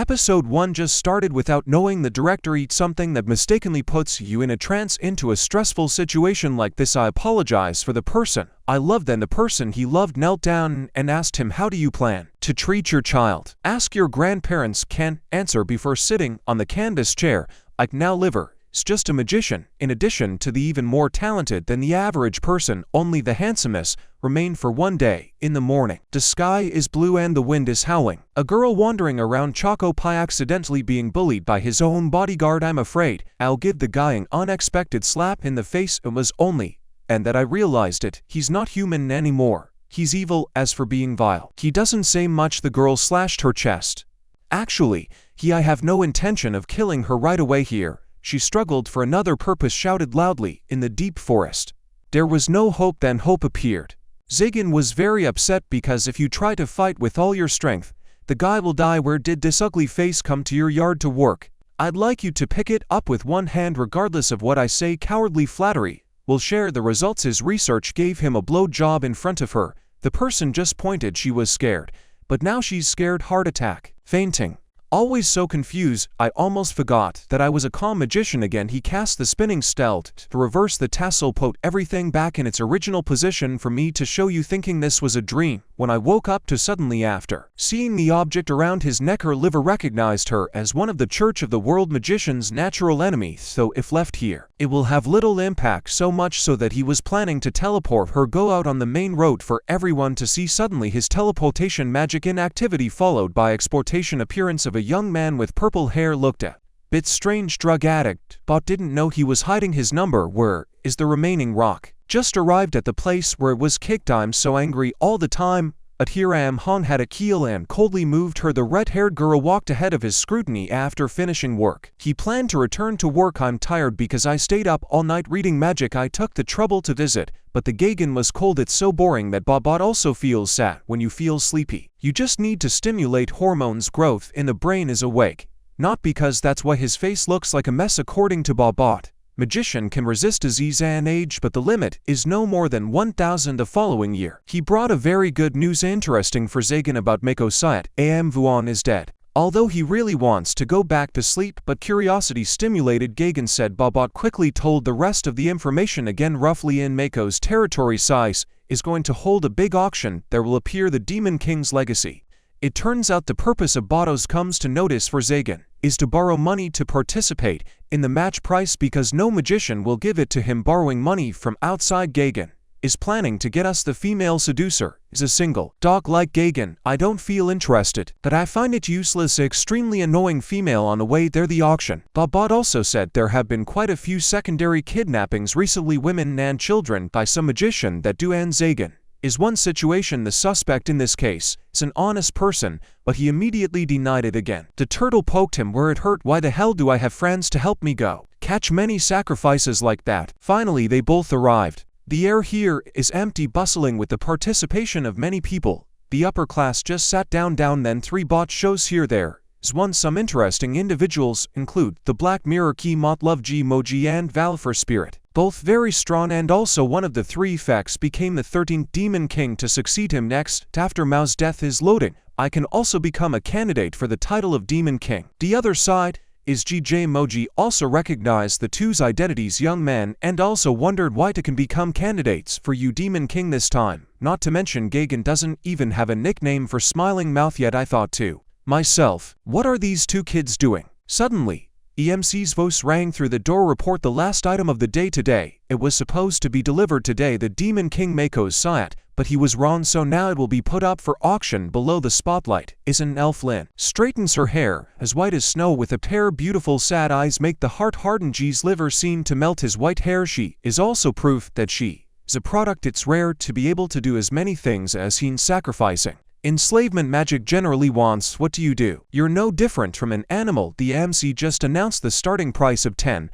Episode 1 just started without knowing the director eats something that mistakenly puts you in a trance into a stressful situation like this. I apologize for the person I loved. Then the person he loved knelt down and asked him, how do you plan to treat your child? Ask your grandparents. Can answer before sitting on the canvas chair. I now liver. Is just a magician, in addition to the even more talented than the average person. Only the handsomest remain for one day. In the morning, the sky is blue and the wind is howling. A girl wandering around Choco Pie accidentally being bullied by his own bodyguard. I'm afraid I'll give the guy an unexpected slap in the face. It was only and that I realized it. He's not human anymore. He's evil. As for being vile, he doesn't say much. The girl slashed her chest. Actually, I have no intention of killing her right away here. She struggled for another purpose, shouted loudly in the deep forest. There was no hope. Then hope appeared. Zagan was very upset because if you try to fight with all your strength, the guy will die. Where did this ugly face come to your yard to work? I'd like you to pick it up with one hand regardless of what I say. Cowardly flattery will share the results. His research gave him a blow job in front of her. The person just pointed. She was scared, but now she's scared. Heart attack. Fainting. Always so confused, I almost forgot that I was a calm magician again. He cast the spinning stealth to reverse the tassel, put everything back in its original position for me to show you, thinking this was a dream. When I woke up to suddenly after seeing the object around his neck, her liver recognized her as one of the Church of the World magician's natural enemies. So if left here, it will have little impact, so much so that he was planning to teleport her, go out on the main road for everyone to see. Suddenly his teleportation magic inactivity followed by exportation appearance of a young man with purple hair. Looked at bit strange. Drug addict, but didn't know he was hiding his number. Where is the remaining rock? Just arrived at the place where it was kicked. I'm so angry all the time. But here I am. Han had a keel and coldly moved her. The red-haired girl walked ahead of his scrutiny after finishing work. He planned to return to work. I'm tired because I stayed up all night reading magic. I took the trouble to visit, but the Gagan was cold. It's so boring. That Bobot also feels sad when you feel sleepy. You just need to stimulate hormones growth in the brain is awake. Not because that's why his face looks like a mess. According to Bobot, magician can resist disease and age, but the limit is no more than 1,000 the following year. He brought a very good news interesting for Zagan about Mako Sayat. Vuan is dead. Although he really wants to go back to sleep, but curiosity stimulated. Gagan said. Bobot quickly told the rest of the information again. Roughly in Mako's territory, size is going to hold a big auction. There will appear the Demon King's legacy. It turns out the purpose of Botos comes to notice for Zagan is to borrow money to participate in the match price because no magician will give it to him. Borrowing money from outside. Gagan is planning to get us the female seducer. Is a single dog like Gagan. I don't feel interested. That I find it useless. Extremely annoying female on the way there. The auction. Bobot also said there have been quite a few secondary kidnappings recently, women and children, by some magician that do, and Zagan is one situation. The suspect in this case is an honest person, but he immediately denied it again. The turtle poked him where it hurt. Why the hell do I have friends to help me go catch many sacrifices like that? Finally they both arrived. The air here is empty, bustling with the participation of many people. The upper class just sat down. Then 3 bot shows here. There is one. Some interesting individuals include the Black Mirror Key, Mot Love G Moji and Valfor Spirit. Both very strong, and also one of the 3 effects became the 13th Demon King to succeed him. Next, after Mao's death is loading. I can also become a candidate for the title of Demon King. The other side is GJ Moji also recognized the two's identities, young man, and also wondered why to can become candidates for you Demon King this time. Not to mention Gagan doesn't even have a nickname for smiling mouth yet. I thought to myself, what are these 2 kids doing? Suddenly, EMC's voice rang through the door. Report the last item of the day today. It was supposed to be delivered today, the Demon King Mako's Sayat, but he was wrong, so now it will be put up for auction. Below the spotlight is an elf. Lynn straightens her hair, as white as snow, with a pair beautiful sad eyes make the heart harden. G's liver seemed to melt. His white hair. She is also proof that she is a product. It's rare to be able to do as many things as he's sacrificing. Enslavement magic generally wants. What do you do? You're no different from an animal. The MC just announced the starting price of 10.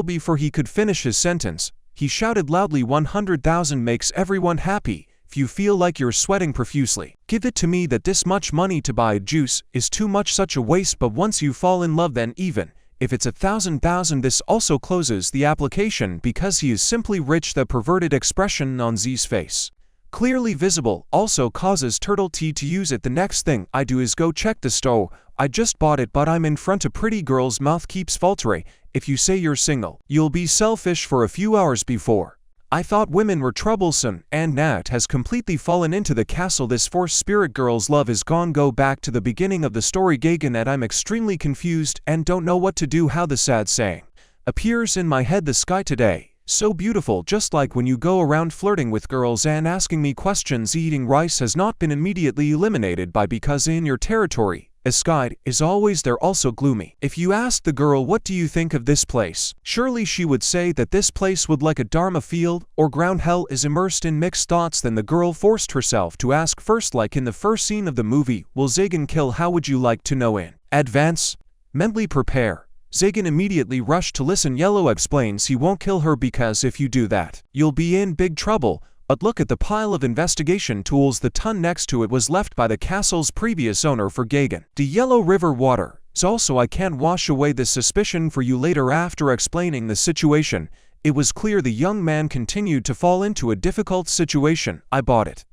Before he could finish his sentence, he shouted loudly, 100,000 makes everyone happy. If you feel like you're sweating profusely, give it to me. That this much money to buy juice is too much, such a waste. But once you fall in love, then even if it's 1,000. This also closes the application because he is simply rich. The perverted expression on Z's face clearly visible, also causes turtle tea to use it. The next thing I do is go check the stove. I just bought it, but I'm in front of pretty girl's mouth keeps faltering. If you say you're single, you'll be selfish for a few hours before. I thought women were troublesome, and Nat has completely fallen into the castle. This forced spirit girl's love is gone. Go back to the beginning of the story. Gagan, and I'm extremely confused and don't know what to do. How the sad saying appears in my head. The sky today, so beautiful, just like when you go around flirting with girls and asking me questions. Eating rice has not been immediately eliminated by because in your territory, a sky is always there, also gloomy. If you asked the girl what do you think of this place, surely she would say that this place would like a dharma field or ground. Hell is immersed in mixed thoughts. Then the girl forced herself to ask first, like in the first scene of the movie, will Zagan kill? How would you like to know in advance? Mentally prepare. Zagan immediately rushed to listen. Yellow explains he won't kill her because if you do that, you'll be in big trouble. But look at the pile of investigation tools. The ton next to it was left by the castle's previous owner for Gagan. The Yellow River water. So also I can't wash away this suspicion for you later. After explaining the situation, it was clear the young man continued to fall into a difficult situation. I bought it.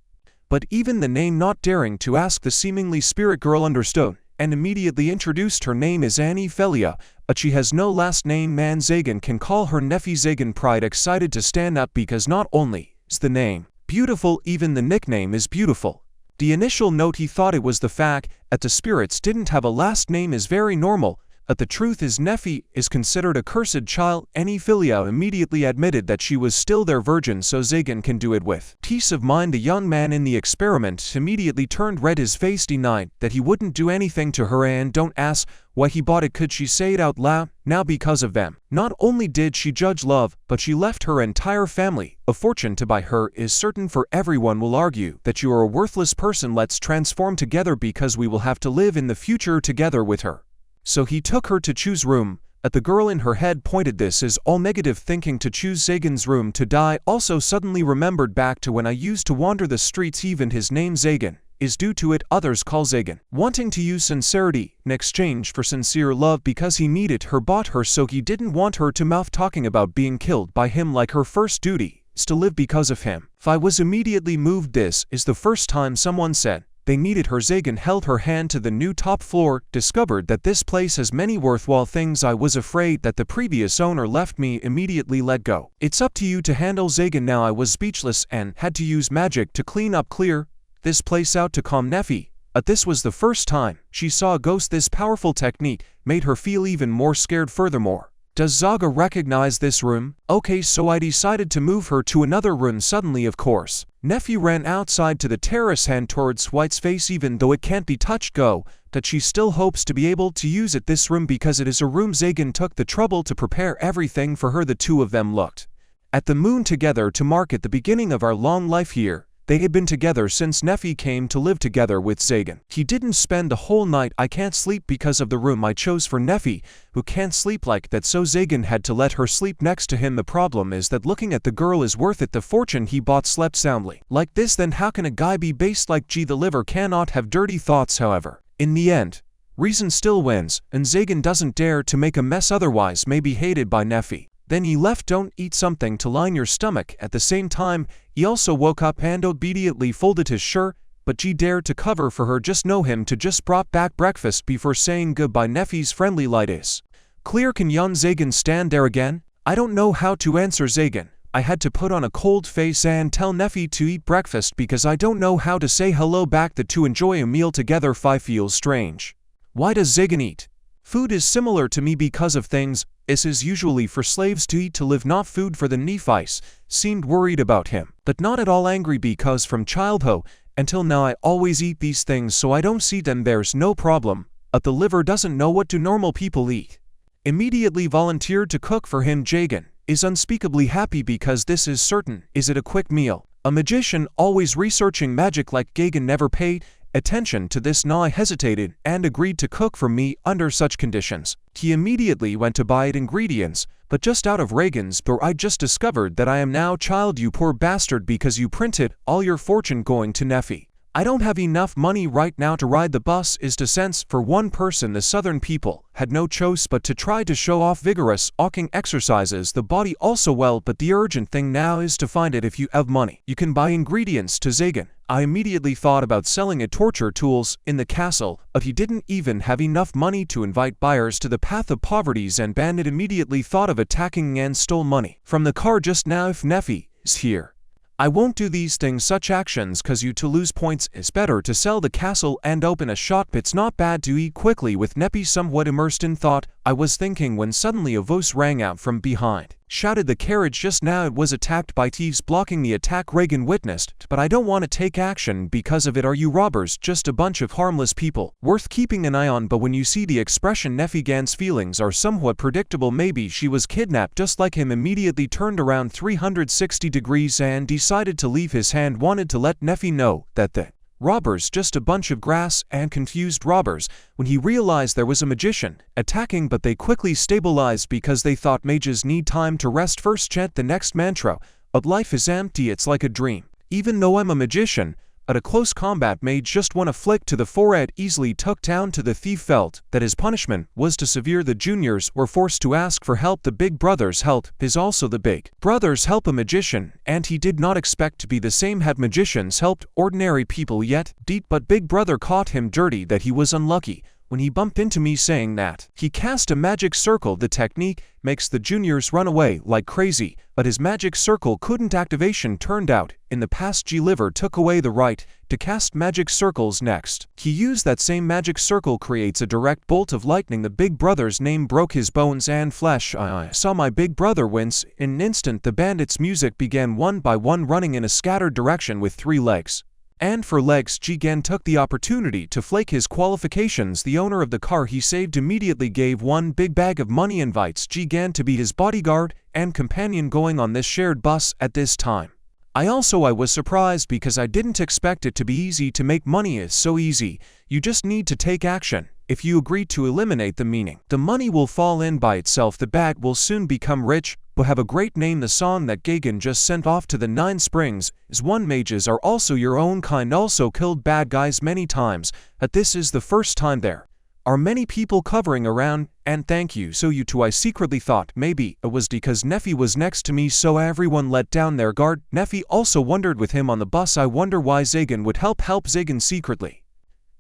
But even the name, not daring to ask, the seemingly spirit girl understood and immediately introduced her name is Annie Felia, but she has no last name. Man, Zagan can call her Nephi. Zagan pride excited to stand up because not only is the name beautiful, even the nickname is beautiful. The initial note he thought it was the fact that the spirits didn't have a last name is very normal, but the truth is Nephi is considered a cursed child. Annie Felia immediately admitted that she was still their virgin, so Zagan can do it with peace of mind. The young man in the experiment immediately turned red. His face denied that he wouldn't do anything to her, and don't ask why he bought it. Could she say it out loud? Now because of them, not only did she judge love, but she left her entire family. A fortune to buy her is certain, for everyone will argue that you are a worthless person. Let's transform together because we will have to live in the future together with her. So he took her to choose room. At the girl in her head pointed, this is all negative thinking to choose Zagan's room to die. Also suddenly remembered back to when I used to wander the streets. Even his name Zagan is due to it. Others call Zagan wanting to use sincerity in exchange for sincere love because he needed her, bought her, so he didn't want her to mouth talking about being killed by him. Like her first duty is to live because of him. I was immediately moved. This is the first time someone said they needed her. Zagan held her hand to the new top floor, discovered that this place has many worthwhile things. I was afraid that the previous owner left me, immediately let go. It's up to you to handle Zagan now. I was speechless and had to use magic to clear this place out to calm Nephi. But this was the first time she saw a ghost. This powerful technique made her feel even more scared. Furthermore, does Zaga recognize this room? Okay, so I decided to move her to another room. Suddenly, of course, Nephi ran outside to the terrace, hand towards White's face. Even though it can't be touched, go, that she still hopes to be able to use it, this room, because it is a room. Zagan took the trouble to prepare everything for her. The two of them looked at the moon together to mark it the beginning of our long life here. They had been together since Nephi came to live together with Zagan. He didn't spend the whole night. I can't sleep because of the room I chose for Nephi, who can't sleep like that, so Zagan had to let her sleep next to him. The problem is that looking at the girl is worth it. The fortune he bought slept soundly like this. Then how can a guy be based like G? The liver cannot have dirty thoughts. However, in the end, reason still wins, and Zagan doesn't dare to make a mess, otherwise may be hated by Nephi. Then he left. Don't eat something to line your stomach. At the same time, he also woke up and obediently folded his shirt, but G dared to cover for her. Just know him to just brought back breakfast before saying goodbye. Nephi's friendly light is clear. Can young Zagan stand there again? I don't know how to answer Zagan. I had to put on a cold face and tell Nephi to eat breakfast because I don't know how to say hello back. The two enjoy a meal together. Fi feels strange. Why does Zagan eat? Food is similar to me because of things. This is usually for slaves to eat to live, not food for the Nephites. Seemed worried about him, but not at all angry because from childhood until now I always eat these things, so I don't see them. There's no problem. But the liver doesn't know what do normal people eat. Immediately volunteered to cook for him. Jagan is unspeakably happy because this is certain. Is it a quick meal? A magician always researching magic like Gagan never paid attention to this. Now I hesitated and agreed to cook for me under such conditions. He immediately went to buy ingredients, but just out of Reagan's door I just discovered that I am now child. You poor bastard, because you printed all your fortune going to Nephi. I don't have enough money right now to ride the bus. Is to sense for one person. The southern people had no choice but to try to show off vigorous, walking exercises the body also well, but the urgent thing now is to find it if you have money. You can buy ingredients to Zagan. I immediately thought about selling a torture tools in the castle, but he didn't even have enough money to invite buyers to the path of poverties, and Bandit immediately thought of attacking and stole money from the car just now if Neffy is here. I won't do these things, such actions, cause you to lose points. It's better to sell the castle and open a shop. It's not bad to eat quickly. With Neppy somewhat immersed in thought, I was thinking when suddenly a voice rang out from behind. Shouted, the carriage just now it was attacked by thieves, blocking the attack Reagan witnessed, but I don't want to take action because of it. Are you robbers? Just a bunch of harmless people, worth keeping an eye on. But when you see the expression, Neffigan's feelings are somewhat predictable. Maybe she was kidnapped just like him. Immediately turned around 360 degrees and decided to leave his hand. Wanted to let Neffy know that the robbers just a bunch of grass and confused robbers when he realized there was a magician attacking, but they quickly stabilized because they thought mages need time to rest. First chant the next mantra of life is empty, it's like a dream. Even though I'm a magician, at a close combat mage just one flick to the forehead easily took down to the thief. Felt that his punishment was too severe. The juniors were forced to ask for help. The big brother's help is also the big brother's help. A magician, and he did not expect to be the same. Had magicians helped ordinary people yet? Deep, but big brother caught him dirty that he was unlucky when he bumped into me, saying that he cast a magic circle. The technique makes the juniors run away like crazy, but his magic circle couldn't activation. Turned out, in the past G-Liver took away the right to cast magic circles. Next, he used that same magic circle, creates a direct bolt of lightning. The big brother's name broke his bones and flesh. I saw my big brother wince. In an instant the bandits' music began one by one, running in a scattered direction with 3 legs. And for legs, Jigen took the opportunity to flake his qualifications. The owner of the car he saved immediately gave one big bag of money, invites Jigen to be his bodyguard and companion going on this shared bus at this time. I was surprised because I didn't expect it to be easy to make money. It's so easy, you just need to take action. If you agree to eliminate the meaning, the money will fall in by itself. The bag will soon become rich, but have a great name. The song that Gagan just sent off to the 9 Springs is one. Mages are also your own kind, also killed bad guys many times, but this is the first time there are many people covering around, and thank you. So you too. I secretly thought maybe it was because Neffy was next to me, so everyone let down their guard. Neffy also wondered with him on the bus. I wonder why Zagan would help Zagan secretly.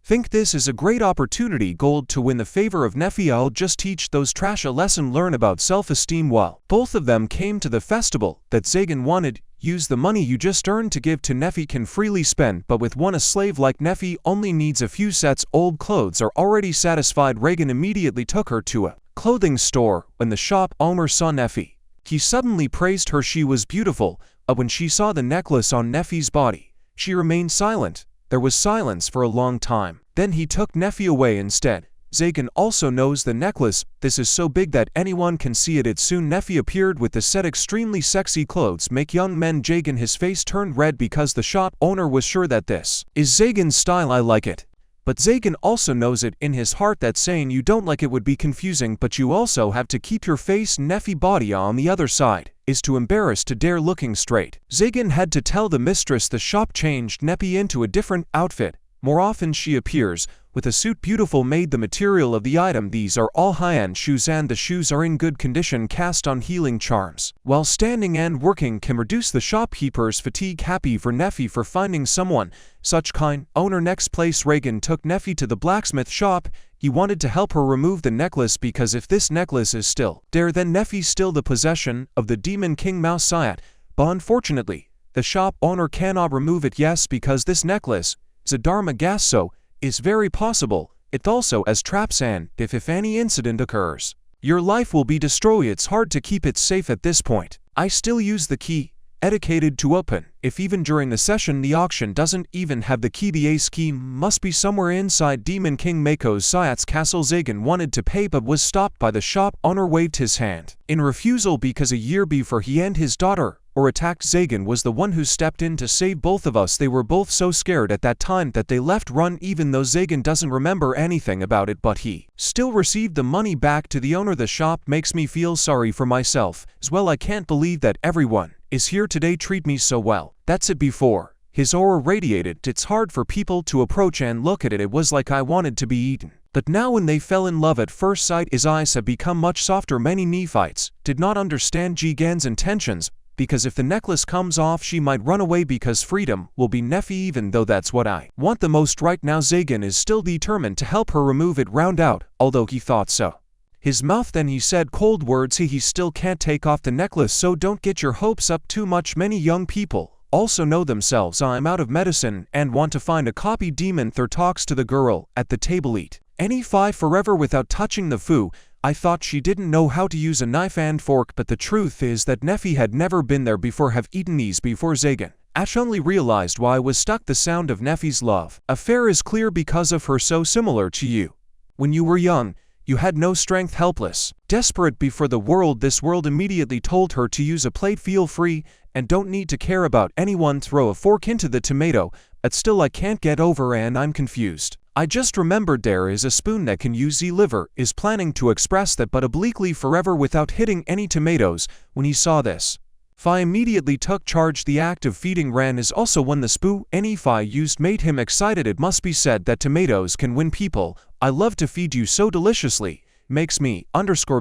Think this is a great opportunity gold to win the favor of Neffy. I'll just teach those trash a lesson, learn about self-esteem. While both of them came to the festival that Zagan wanted, use the money you just earned to give to Neffy. Can freely spend, but with one a slave like Neffy only needs a few sets. Old clothes are already satisfied. Reagan immediately took her to a clothing store. When the shop owner saw Neffy, he suddenly praised her. She was beautiful, but when she saw the necklace on Neffy's body, she remained silent. There was silence for a long time. Then he took Neffy away instead. Zagan also knows the necklace. This is so big that anyone can see it. Soon Neffy appeared with the set. Extremely sexy clothes make young men Zagan. His face turned red because the shop owner was sure that this is Zagan's style. I like it. But Zagan also knows it in his heart that saying you don't like it would be confusing, but you also have to keep your face. Neffy body on the other side is too embarrassed to dare looking straight. Zagan had to tell the mistress. The shop changed Neffy into a different outfit. More often she appears with a suit. Beautiful made the material of the item. These are all high-end shoes and the shoes are in good condition, cast on healing charms. While standing and working can reduce the shopkeeper's fatigue. Happy for Neffy for finding someone such kind owner. Next place, Reagan took Neffy to the blacksmith shop. He wanted to help her remove the necklace because if this necklace is still there, then Neffy's still the possession of the demon king Maou Sayat. But unfortunately, the shop owner cannot remove it. Yes, because this necklace is a Dharma gas, so it's very possible it also as traps, and if any incident occurs, your life will be destroyed. It's hard to keep it safe at this point. I still use the key etiquette to open. If even during the session the auction doesn't even have the key, the ace key must be somewhere inside Demon King Mako Sayat's castle. Zagan wanted to pay but was stopped by the shop owner. Waved his hand in refusal because a year before he and his daughter or attacked. Zagan was the one who stepped in to save both of us. They were both so scared at that time that they left run. Even though Zagan doesn't remember anything about it, but he still received the money back to the owner. The shop makes me feel sorry for myself as well. I can't believe that everyone is here today, treat me so well. That's it. Before his aura radiated, it's hard for people to approach and look at it. It was like I wanted to be eaten. But now when they fell in love at first sight, his eyes have become much softer. Many Nephites did not understand Jigan's intentions, because if the necklace comes off she might run away because freedom will be Nephi, even though that's what I want the most right now. Zagan is still determined to help her remove it round out, although he thought so. His mouth then he said cold words. He still can't take off the necklace, so don't get your hopes up too much. Many young people also know themselves I'm out of medicine and want to find a copy. Demon Thur talks to the girl at the table. Eat any 5 forever without touching the food. I thought she didn't know how to use a knife and fork, but the truth is that Nephi had never been there before, have eaten these before. Zagan Ash only realized why I was stuck. The sound of Nephi's love affair is clear because of her, so similar to you. When you were young, you had no strength, helpless, desperate before the world. This world immediately told her to use a plate. Feel free and don't need to care about anyone. Throw a fork into the tomato, but still I can't get over and I'm confused. I just remembered there is a spoon that can use. Liver is planning to express that but obliquely forever without hitting any tomatoes. When he saw this, Phi immediately took charge. The act of feeding Ran is also one the spoon any Phi used made him excited. It must be said that tomatoes can win people. I love to feed you so deliciously. Makes me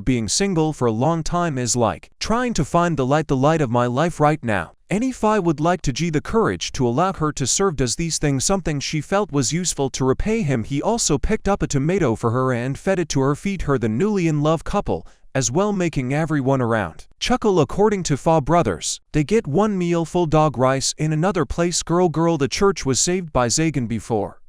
being single for a long time is like trying to find the light of my life right now. Any Phi would like to G the courage to allow her to serve. Does these things something she felt was useful to repay him. He also picked up a tomato for her and fed it to her. Feed her, the newly in love couple, as well, making everyone around chuckle. According to Fa brothers, they get one meal full dog rice in another place. Girl, the church was saved by Zagan before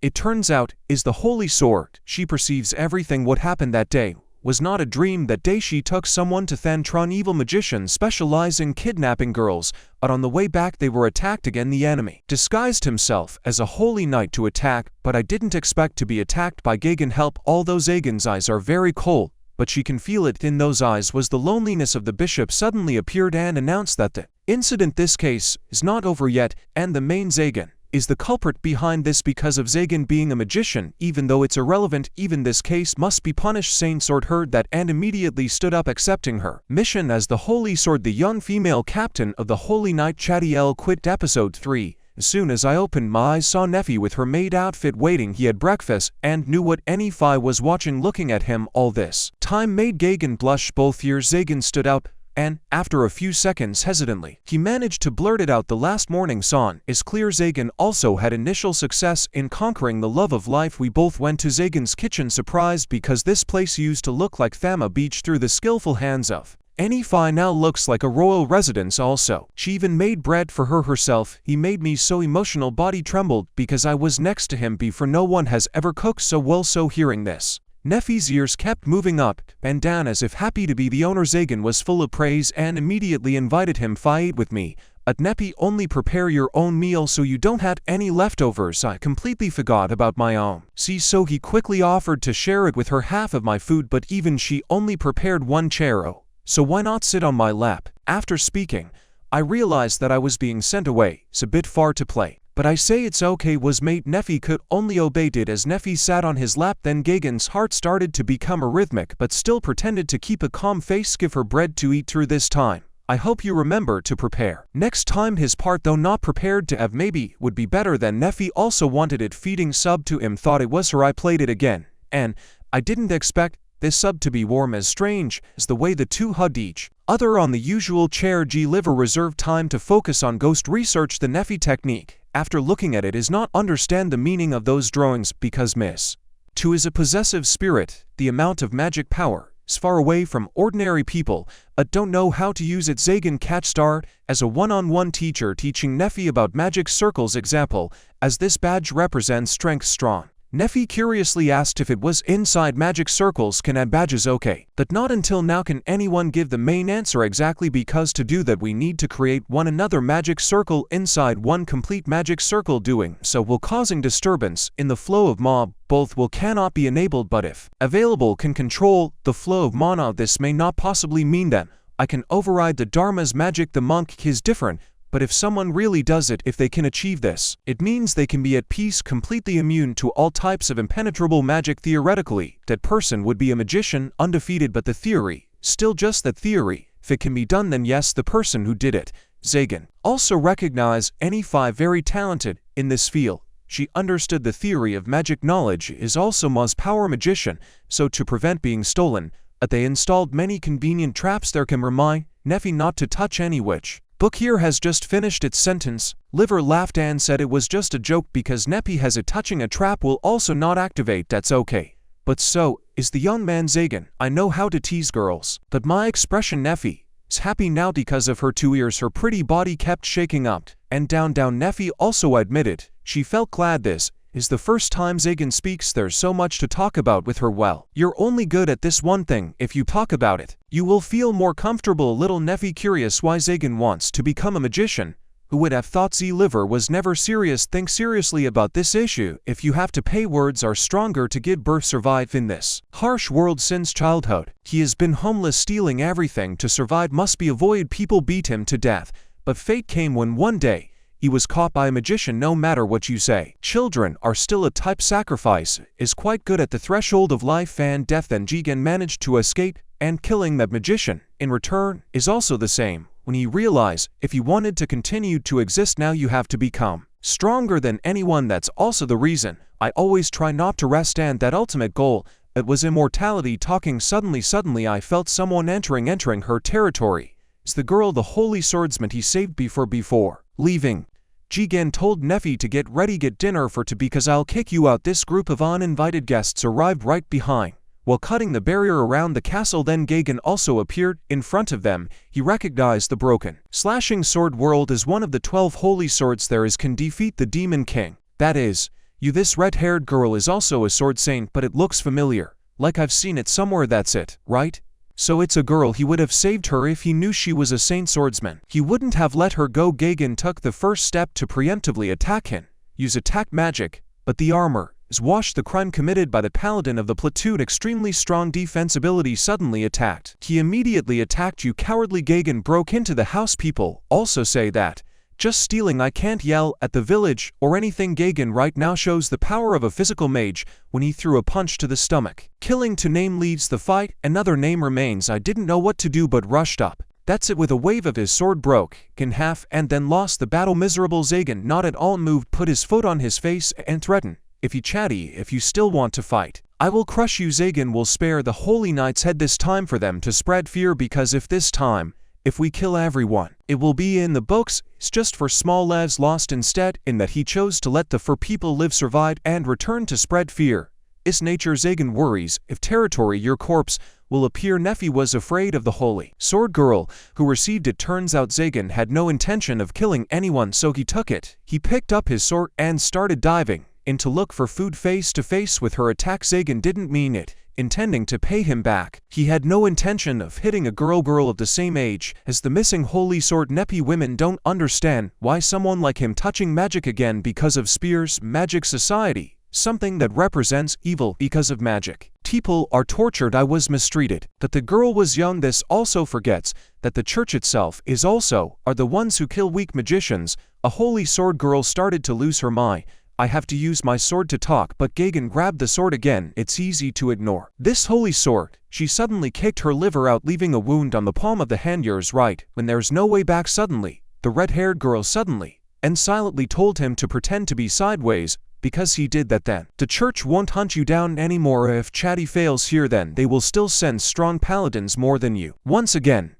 it turns out is the holy sword. She perceives everything what happened that day was not a dream. That day she took someone to Thantron, evil magician specialized in kidnapping girls, but on the way back they were attacked again. The enemy disguised himself as a holy knight to attack, but I didn't expect to be attacked by Gagan. Help, although Zagan's eyes are very cold, but she can feel it in those eyes was the loneliness of the bishop. Suddenly appeared and announced that the incident, this case, is not over yet, and the main Zagan is the culprit behind this because of Zagan being a magician. Even though it's irrelevant, even this case must be punished. Saint Sword heard that and immediately stood up, accepting her mission as the Holy Sword. The young female captain of the Holy Knight Chadiel quit. Episode 3. As soon as I opened my eyes, saw Nephi with her maid outfit waiting. He had breakfast and knew what any Phi was watching. Looking at him all this time made Gagan blush. Both ears. Zagan stood up, and, after a few seconds hesitantly, he managed to blurt it out. The last morning son is clear. Zagan also had initial success in conquering the love of life. We both went to Zagan's kitchen, surprised because this place used to look like Fama Beach. Through the skillful hands of any Phi now looks like a royal residence. Also, she even made bread for her herself. He made me so emotional, body trembled because I was next to him before. No one has ever cooked so well. So hearing this, Nephi's ears kept moving up and down as if happy to be the owner. Zagan was full of praise and immediately invited him. Phi, eat with me. At Nephi, only prepare your own meal so you don't have any leftovers. I completely forgot about my own. See, so he quickly offered to share it with her, half of my food, but even she only prepared one charo. So why not sit on my lap? After speaking, I realized that I was being sent away. It's a bit far to play, but I say it's okay. Was mate. Nephi could only obey. Did as Nephi sat on his lap. Then Gagan's heart started to become arrhythmic, but still pretended to keep a calm face. Give her bread to eat. Through this time, I hope you remember to prepare next time. His part, though not prepared to have, maybe would be better than Nephi also wanted it. Feeding sub to him, thought it was her. I played it again, and I didn't expect this sub to be warm. As strange as the way the two hugged each other on the usual chair. Liver reserved time to focus on ghost research. The Nephi technique, after looking at it, is not understand the meaning of those drawings, because Miss 2 is a possessive spirit. The amount of magic power is far away from ordinary people, but don't know how to use it. Zagan catch start as a one-on-one teacher teaching Nephi about magic circles. Example, as this badge represents strength strong. Nephi curiously asked if it was inside magic circles can add badges. Okay, but not until now can anyone give the main answer exactly, because to do that we need to create one another magic circle inside one complete magic circle. Doing so will causing disturbance in the flow of mob. Both will cannot be enabled, but if available can control the flow of mana. This may not possibly mean that I can override the Dharma's magic. The monk is different, but if someone really does it, if they can achieve this, it means they can be at peace, completely immune to all types of impenetrable magic. Theoretically, that person would be a magician, undefeated, but the theory, still just that theory. If it can be done, then yes, the person who did it. Zagan also recognized any 5 very talented in this field. she understood the theory of magic knowledge is also Ma's power magician, so to prevent being stolen, they installed many convenient traps there can remind Nefi not to touch any which. Book here has just finished its sentence. Liver laughed and said it was just a joke because Nepi has it touching a trap will also not activate, that's okay. But so is the young man Zagan. I know how to tease girls. But my expression Nefi is happy now because of her 2 ears. Her pretty body kept shaking up and down. Nefi also admitted she felt glad this is the first time Zagan speaks. There's so much to talk about with her. Well, you're only good at this one thing. If you talk about it, you will feel more comfortable. Little Nefi curious why Zagan wants to become a magician. Who would have thought Z-Liver was never serious? Think seriously about this issue. If you have to pay, words are stronger to give birth. Survive in this harsh world since childhood. He has been homeless, stealing everything to survive. Must be avoided. People beat him to death. But fate came when one day he was caught by a magician. No matter what you say, children are still a type. Sacrifice is quite good at the threshold of life and death. Then Jigen managed to escape, and killing that magician in return is also the same. When he realized if he wanted to continue to exist, now you have to become stronger than anyone. That's also the reason I always try not to rest, and that ultimate goal, it was immortality. Talking suddenly I felt someone entering her territory. It's the girl, the holy swordsman he saved before leaving. Jigen told Nefi to get ready, get dinner for two because I'll kick you out. This group of uninvited guests arrived right behind while cutting the barrier around the castle. Then Gagan also appeared in front of them. He recognized the broken, slashing sword world as one of the 12 holy swords there is can defeat the demon king. That is, you. This red-haired girl is also a sword saint, but it looks familiar, like I've seen it somewhere. That's it, right? So it's a girl. He would have saved her if he knew she was a saint swordsman. He wouldn't have let her go. Gagan took the first step to preemptively attack him. Use attack magic, but the armor washed the crime committed by the paladin of the platoon. Extremely strong defense ability. Suddenly attacked. He immediately attacked you. Cowardly. Gagan broke into the house. People also say that just stealing. I can't yell at the village or anything. Gagan right now shows the power of a physical mage when he threw a punch to the stomach. Killing to name leads the fight. Another name remains. I didn't know what to do but rushed up. That's it. With a wave of his sword broke in half and then lost the battle. Miserable Zagan not at all moved, put his foot on his face and threatened, if you chatty, if you still want to fight, I will crush you. Zagan will spare the holy knight's head this time for them to spread fear, because if we kill everyone, it will be in the books. It's just for small lives lost instead, in that he chose to let the fur people live, survive, and return to spread fear. Is nature. Zagan worries if territory your corpse will appear. Nefi was afraid of the holy sword girl who received it. Turns out Zagan had no intention of killing anyone, so he took it. He picked up his sword and started diving in to look for food. Face to face with her attack, Zagan didn't mean it, intending to pay him back. He had no intention of hitting a girl of the same age as the missing holy sword. Nepi women don't understand why someone like him touching magic again because of spears. Magic society, something that represents evil because of magic. People are tortured. I was mistreated. That the girl was young. This also forgets that the church itself is also are the ones who kill weak magicians. A holy sword girl started to lose her mind. I have to use my sword to talk, but Gagan grabbed the sword again. It's easy to ignore this holy sword. She suddenly kicked her liver out, leaving a wound on the palm of the hand. Yours right, when there's no way back. Suddenly, the red-haired girl suddenly and silently told him to pretend to be sideways, because he did that then the church won't hunt you down anymore. If Chatty fails here, then they will still send strong paladins more than you. Once again,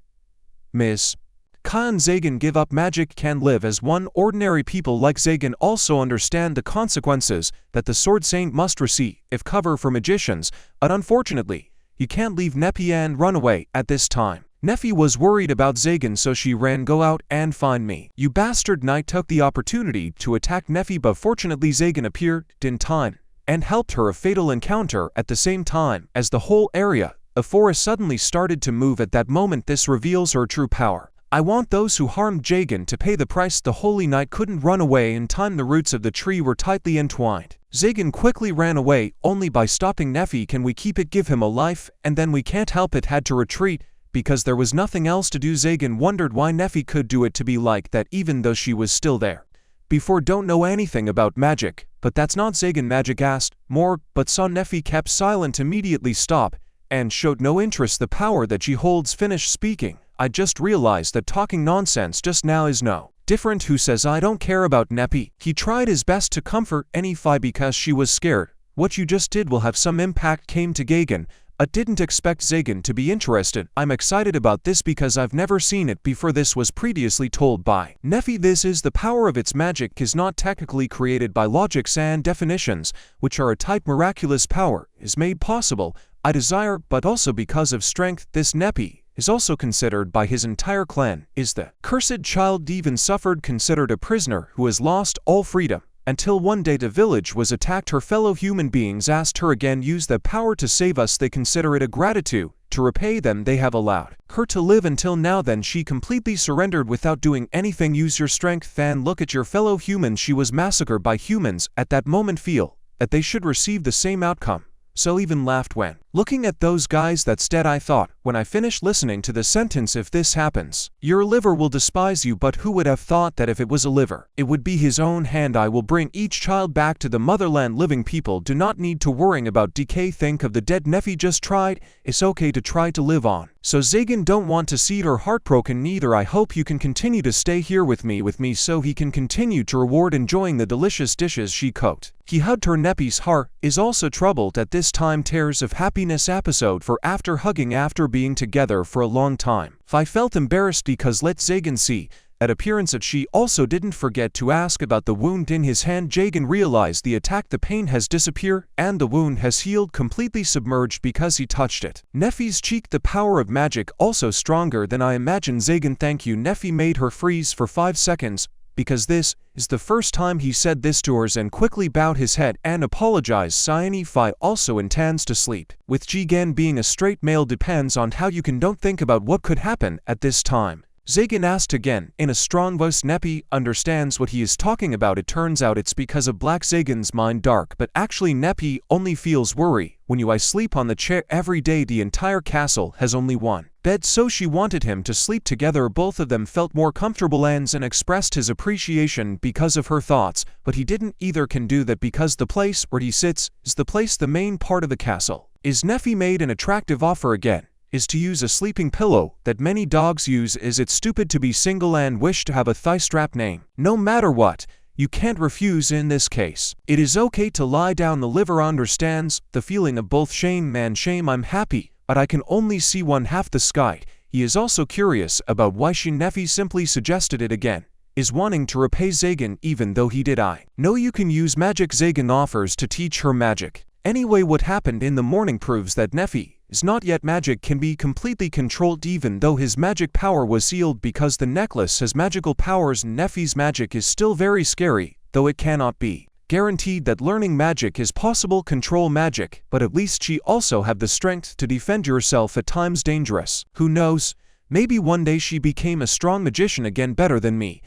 Miss Khan Zagan give up. Magic can live as one. Ordinary people like Zagan also understand the consequences that the sword saint must receive if cover for magicians, but unfortunately, you can't leave Nepi and run away at this time. Nefi was worried about Zagan, so she ran. Go out and find me. You bastard. Knight took the opportunity to attack Nefi, but fortunately Zagan appeared in time and helped her. A fatal encounter at the same time as the whole area of forest suddenly started to move. At that moment, this reveals her true power. I want those who harmed Jagan to pay the price. The holy knight couldn't run away in time. The roots of the tree were tightly entwined. Zagan quickly ran away. Only by stopping Nefi can we keep it. Give him a life, and then we can't help it. Had to retreat because there was nothing else to do. Zagan wondered why Nefi could do it to be like that even though she was still there before. Don't know anything about magic, but that's not Zagan. Magic asked more, but saw Nefi kept silent, immediately stopped and showed no interest. The power that she holds. Finished speaking. I just realized that talking nonsense just now is no different who says I don't care about Nepi. He tried his best to comfort Enifi because she was scared. What you just did will have some impact came to Gagan. I didn't expect Zagan to be interested. I'm excited about this because I've never seen it before. This was previously told by Nefi. This is the power of its magic is not technically created by logics and definitions, which are a type miraculous power, is made possible, I desire, but also because of strength. This Nepi is also considered by his entire clan, is the cursed child even suffered considered a prisoner who has lost all freedom. Until one day the village was attacked. Her fellow human beings asked her again use the power to save us. They consider it a gratitude. To repay them they have allowed her to live until now. Then she completely surrendered without doing anything. Use your strength and look at your fellow humans. She was massacred by humans. At that moment feel that they should receive the same outcome. So even laughed when looking at those guys. That's dead. I thought when I finished listening to the sentence, if this happens, your liver will despise you. But who would have thought that if it was a liver, it would be his own hand. I will bring each child back to the motherland. Living people do not need to worrying about decay. Think of the dead Nefi just tried. It's okay to try to live on. So Zagan don't want to see her heartbroken neither. I hope you can continue to stay here with me so he can continue to reward enjoying the delicious dishes she cooked. He hugged her. Nepi's heart is also troubled at this time. Tears of happiness episode for after hugging after being together for a long time. I felt embarrassed because let Zagan see at appearance that she also didn't forget to ask about the wound in his hand. Zagan realized the attack. The pain has disappeared and the wound has healed completely submerged because he touched it. Nefi's cheek. The power of magic also stronger than I imagined. Zagan thank you. Nefi made her freeze for 5 seconds. Because this is the first time he said this to her and quickly bowed his head and apologized. Enifi also intends to sleep with Jigen. Being a straight male depends on how you can. Don't think about what could happen at this time. Zagan asked again in a strong voice. Nepi understands what he is talking about. It turns out it's because of Black. Zagan's mind dark, but actually Nepi only feels worry when I sleep on the chair every day. The entire castle has only one bed, so she wanted him to sleep together. Both of them felt more comfortable and expressed his appreciation because of her thoughts, but he didn't either can do that because the place where he sits is the place the main part of the castle. Is Nefi made an attractive offer again? Is to use a sleeping pillow that many dogs use. Is it stupid to be single and wish to have a thigh strap name? No matter what, you can't refuse in this case. It is okay to lie down. The liver understands the feeling of both shame and shame. I'm happy, but I can only see one half the sky. He is also curious about why she. Nefi simply suggested it again. Is wanting to repay Zagan even though he did. I know you can use magic. Zagan offers to teach her magic. Anyway, what happened in the morning proves that Nefi is not yet magic can be completely controlled even though his magic power was sealed because the necklace has magical powers. Nefi's magic is still very scary, though it cannot be guaranteed that learning magic is possible. Control magic, but at least she also have the strength to defend yourself at times. Dangerous. Who knows? Maybe one day she became a strong magician again better than me.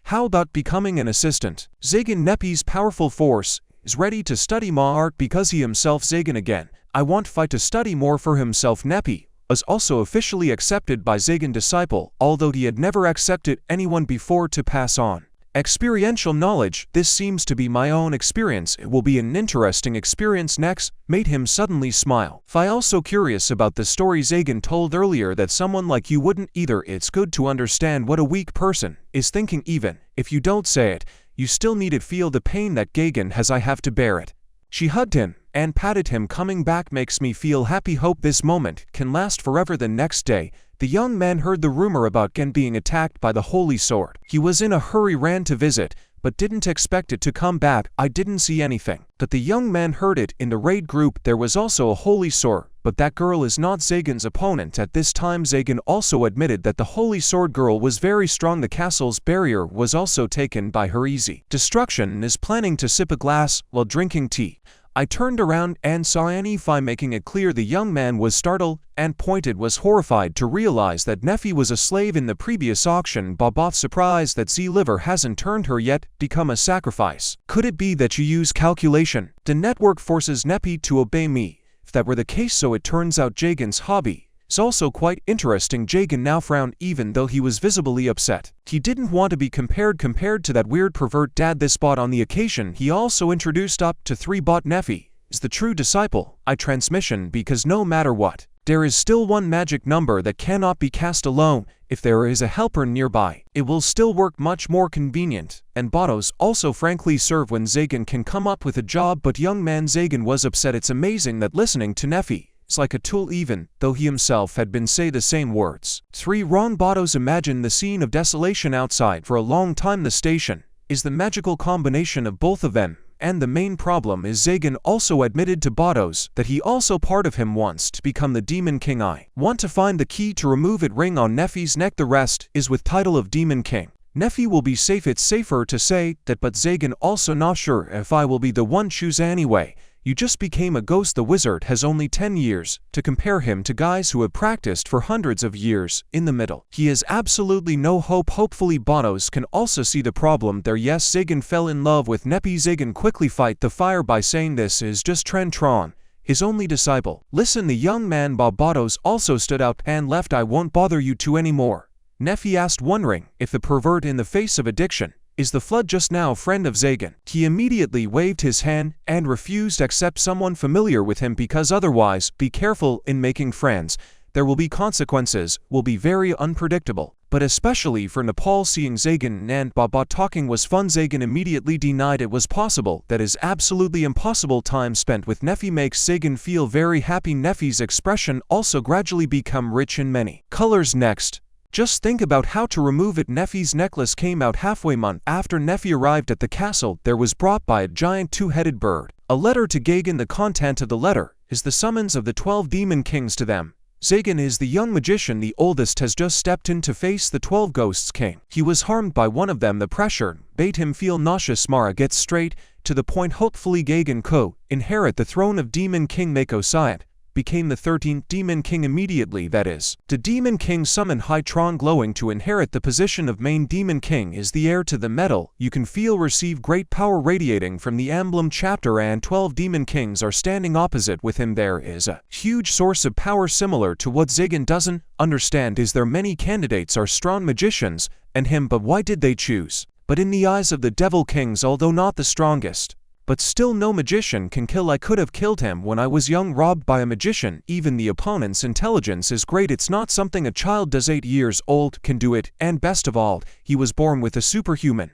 How about becoming an assistant? Zagan Nepi's powerful force is ready to study Ma art because he himself. Zagan again. I want Fi to study more for himself. Nepi was also officially accepted by Zagan disciple, although he had never accepted anyone before to pass on experiential knowledge. This seems to be my own experience. It will be an interesting experience next. Made him suddenly smile. Fi also curious about the story Zagan told earlier that someone like you wouldn't either. It's good to understand what a weak person is thinking. Even if you don't say it, you still need to feel the pain that Gagan has. I have to bear it. She hugged him and patted him. Coming back makes me feel happy. Hope this moment can last forever. The next day, the young man heard the rumor about Gen being attacked by the Holy Sword. He was in a hurry, ran to visit, but didn't expect it to come back. I didn't see anything, but the young man heard it in the raid group. There was also a Holy Sword, but that girl is not Zagan's opponent at this time. Zagan also admitted that the Holy Sword girl was very strong. The castle's barrier was also taken by her easy destruction and is planning to sip a glass while drinking tea. I turned around and saw Enifi making it clear. The young man was startled and pointed was horrified to realize that Nefi was a slave in the previous auction. Boboth surprised that Z liver hasn't turned her yet, become a sacrifice. Could it be that you use calculation? The network forces Nepi to obey me. If that were the case, so it turns out Jagan's hobby is also quite interesting. Jagan now frowned even though he was visibly upset. He didn't want to be compared to that weird pervert dad. This bot on the occasion he also introduced up to 3 bot Nefi is the true disciple. I transmission because no matter what, There is still one magic number that cannot be cast alone. If there is a helper nearby, it will still work much more convenient. And bottles also frankly serve when Zagan can come up with a job, but young man Zagan was upset. It's amazing that listening to Neffy is like a tool, even though he himself had been say the same words. 3 wrong bottles. Imagine the scene of desolation outside. For a long time the station is the magical combination of both of them. And the main problem is Zagan also admitted to Bodos that he also part of him wants to become the Demon King. I want to find the key to remove it. Ring on Neffy's neck. The rest is with title of Demon King. Neffy will be safe. It's safer to say that, but Zagan also not sure if I will be the one choose anyway. You just became a ghost. The wizard has only 10 years to compare him to guys who have practiced for hundreds of years. In the middle, he has absolutely no hope. Hopefully Bonos can also see the problem there. Yes, Zagan fell in love with Neppy. Zagan quickly fight the fire by saying this is just Trentron, his only disciple. Listen, the young man Bodos also stood up and left. I won't bother you two anymore. Neffy asked, wondering if the pervert in the face of addiction is the flood just now friend of Zagan. He immediately waved his hand and refused to accept someone familiar with him, because otherwise, be careful in making friends. There will be consequences, will be very unpredictable. But especially for Nepal. Seeing Zagan and Baba talking was fun. Zagan immediately denied it was possible. That is absolutely impossible. Time spent with Neffy makes Zagan feel very happy. Neffy's expression also gradually become rich in many colors. Next, just think about how to remove it. Neffy's necklace came out halfway. Month after Neffy arrived at the castle, there was brought by a giant 2-headed bird a letter to Gagan. The content of the letter is the summons of the 12 demon kings to them. Zagan is the young magician, the oldest, has just stepped in to face the 12 ghosts king. He was harmed by one of them. The pressure made him feel nauseous. Mara gets straight to the point. Hopefully Gagan Ko inherit the throne of Demon King. Mako Syed became the 13th Demon King immediately. That is, the Demon King summoned Hytron glowing to inherit the position of main Demon King. Is the heir to the medal. You can feel receive great power radiating from the emblem chapter, and 12 Demon Kings are standing opposite with him. There is a huge source of power similar to what Zagan doesn't understand is there many candidates are strong magicians and him, but why did they choose? But in the eyes of the Devil Kings, although not the strongest, but still no magician can kill. I could have killed him when I was young, robbed by a magician. Even the opponent's intelligence is great. It's not something a child does. 8 years old can do it, and best of all, he was born with a superhuman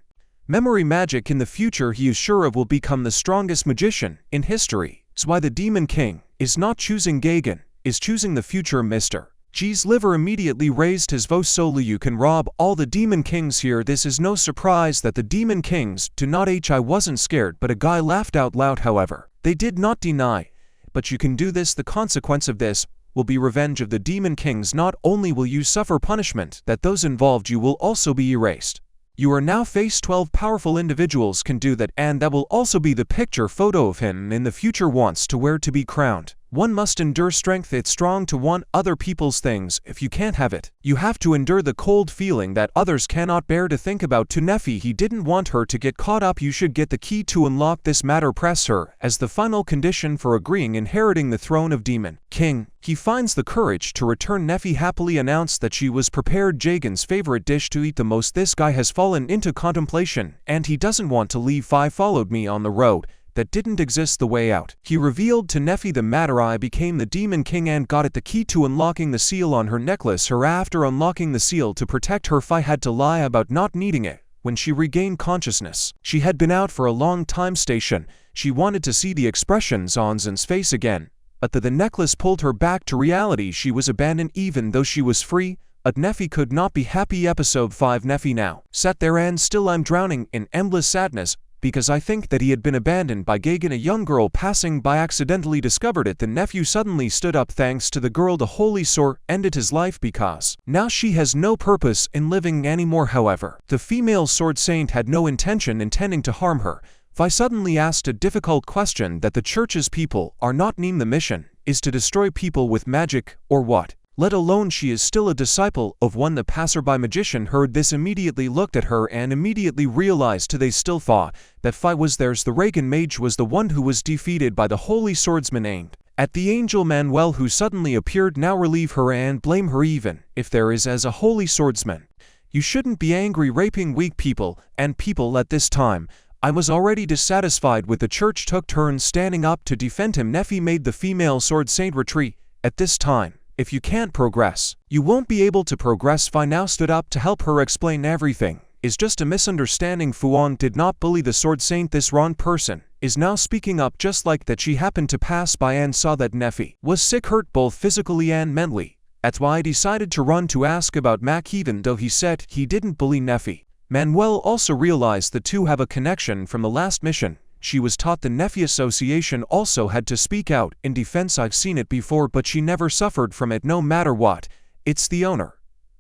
memory magic. In the future he is sure of will become the strongest magician in history. That's why the Demon King is not choosing Gagan, is choosing the future Mr. G's liver. Immediately raised his voice. Solely you can rob all the Demon Kings here. This is no surprise that the Demon Kings do not. I wasn't scared, but a guy laughed out loud. However, they did not deny. But you can do this. The consequence of this will be revenge of the Demon Kings. Not only will you suffer punishment, that those involved you will also be erased. You are now face 12 powerful individuals can do that, and that will also be the picture photo of him in the future wants to wear to be crowned. One must endure strength. It's strong to want other people's things. If you can't have it, you have to endure the cold feeling that others cannot bear to think about. To Neffy, he didn't want her to get caught up. You should get the key to unlock this matter. Press her as the final condition for agreeing inheriting the throne of Demon King. He finds the courage to return. Neffy happily announced that she was prepared Jagan's favorite dish to eat the most. This guy has fallen into contemplation, and he doesn't want to leave. Fi followed me on the road that didn't exist the way out. He revealed to Neffy the matter. I became the Demon King and got it the key to unlocking the seal on her necklace. Her after unlocking the seal to protect her, Fi had to lie about not needing it. When she regained consciousness, she had been out for a long time. Station, she wanted to see the expressions on Zan's face again, but the necklace pulled her back to reality. She was abandoned even though she was free. Neffy could not be happy. Episode 5. Neffy now sat there, and still I'm drowning in endless sadness, because I think that he had been abandoned by Gagan. A young girl passing by accidentally discovered it. The nephew suddenly stood up. Thanks to the girl, the holy sword ended his life because now she has no purpose in living anymore. However, the female sword saint had no intending to harm her. Vi suddenly asked a difficult question that the church's people are not named. The mission is to destroy people with magic, or what? Let alone she is still a disciple of one. The passerby magician heard this, immediately looked at her, and immediately realized they still thought that Fi was theirs. The Reagan mage was the one who was defeated by the holy swordsman aimed at the angel Manuel, who suddenly appeared. Now relieve her and blame her, even if there is as a holy swordsman. You shouldn't be angry raping weak people and people at this time. I was already dissatisfied with the church took turns standing up to defend him. Neffy made the female sword saint retreat. At this time, if you can't progress, you won't be able to progress. Fi now stood up to help her explain everything. Is just a misunderstanding. Fuan did not bully the sword saint. This wrong person is now speaking up just like that. She happened to pass by and saw that Nefi was sick, hurt both physically and mentally. That's why I decided to run to ask about Mac, even though he said he didn't bully Nefi. Manuel also realized the two have a connection from the last mission. She was taught the Nefi Association also had to speak out in defense. I've seen it before, but she never suffered from it no matter what. It's the owner,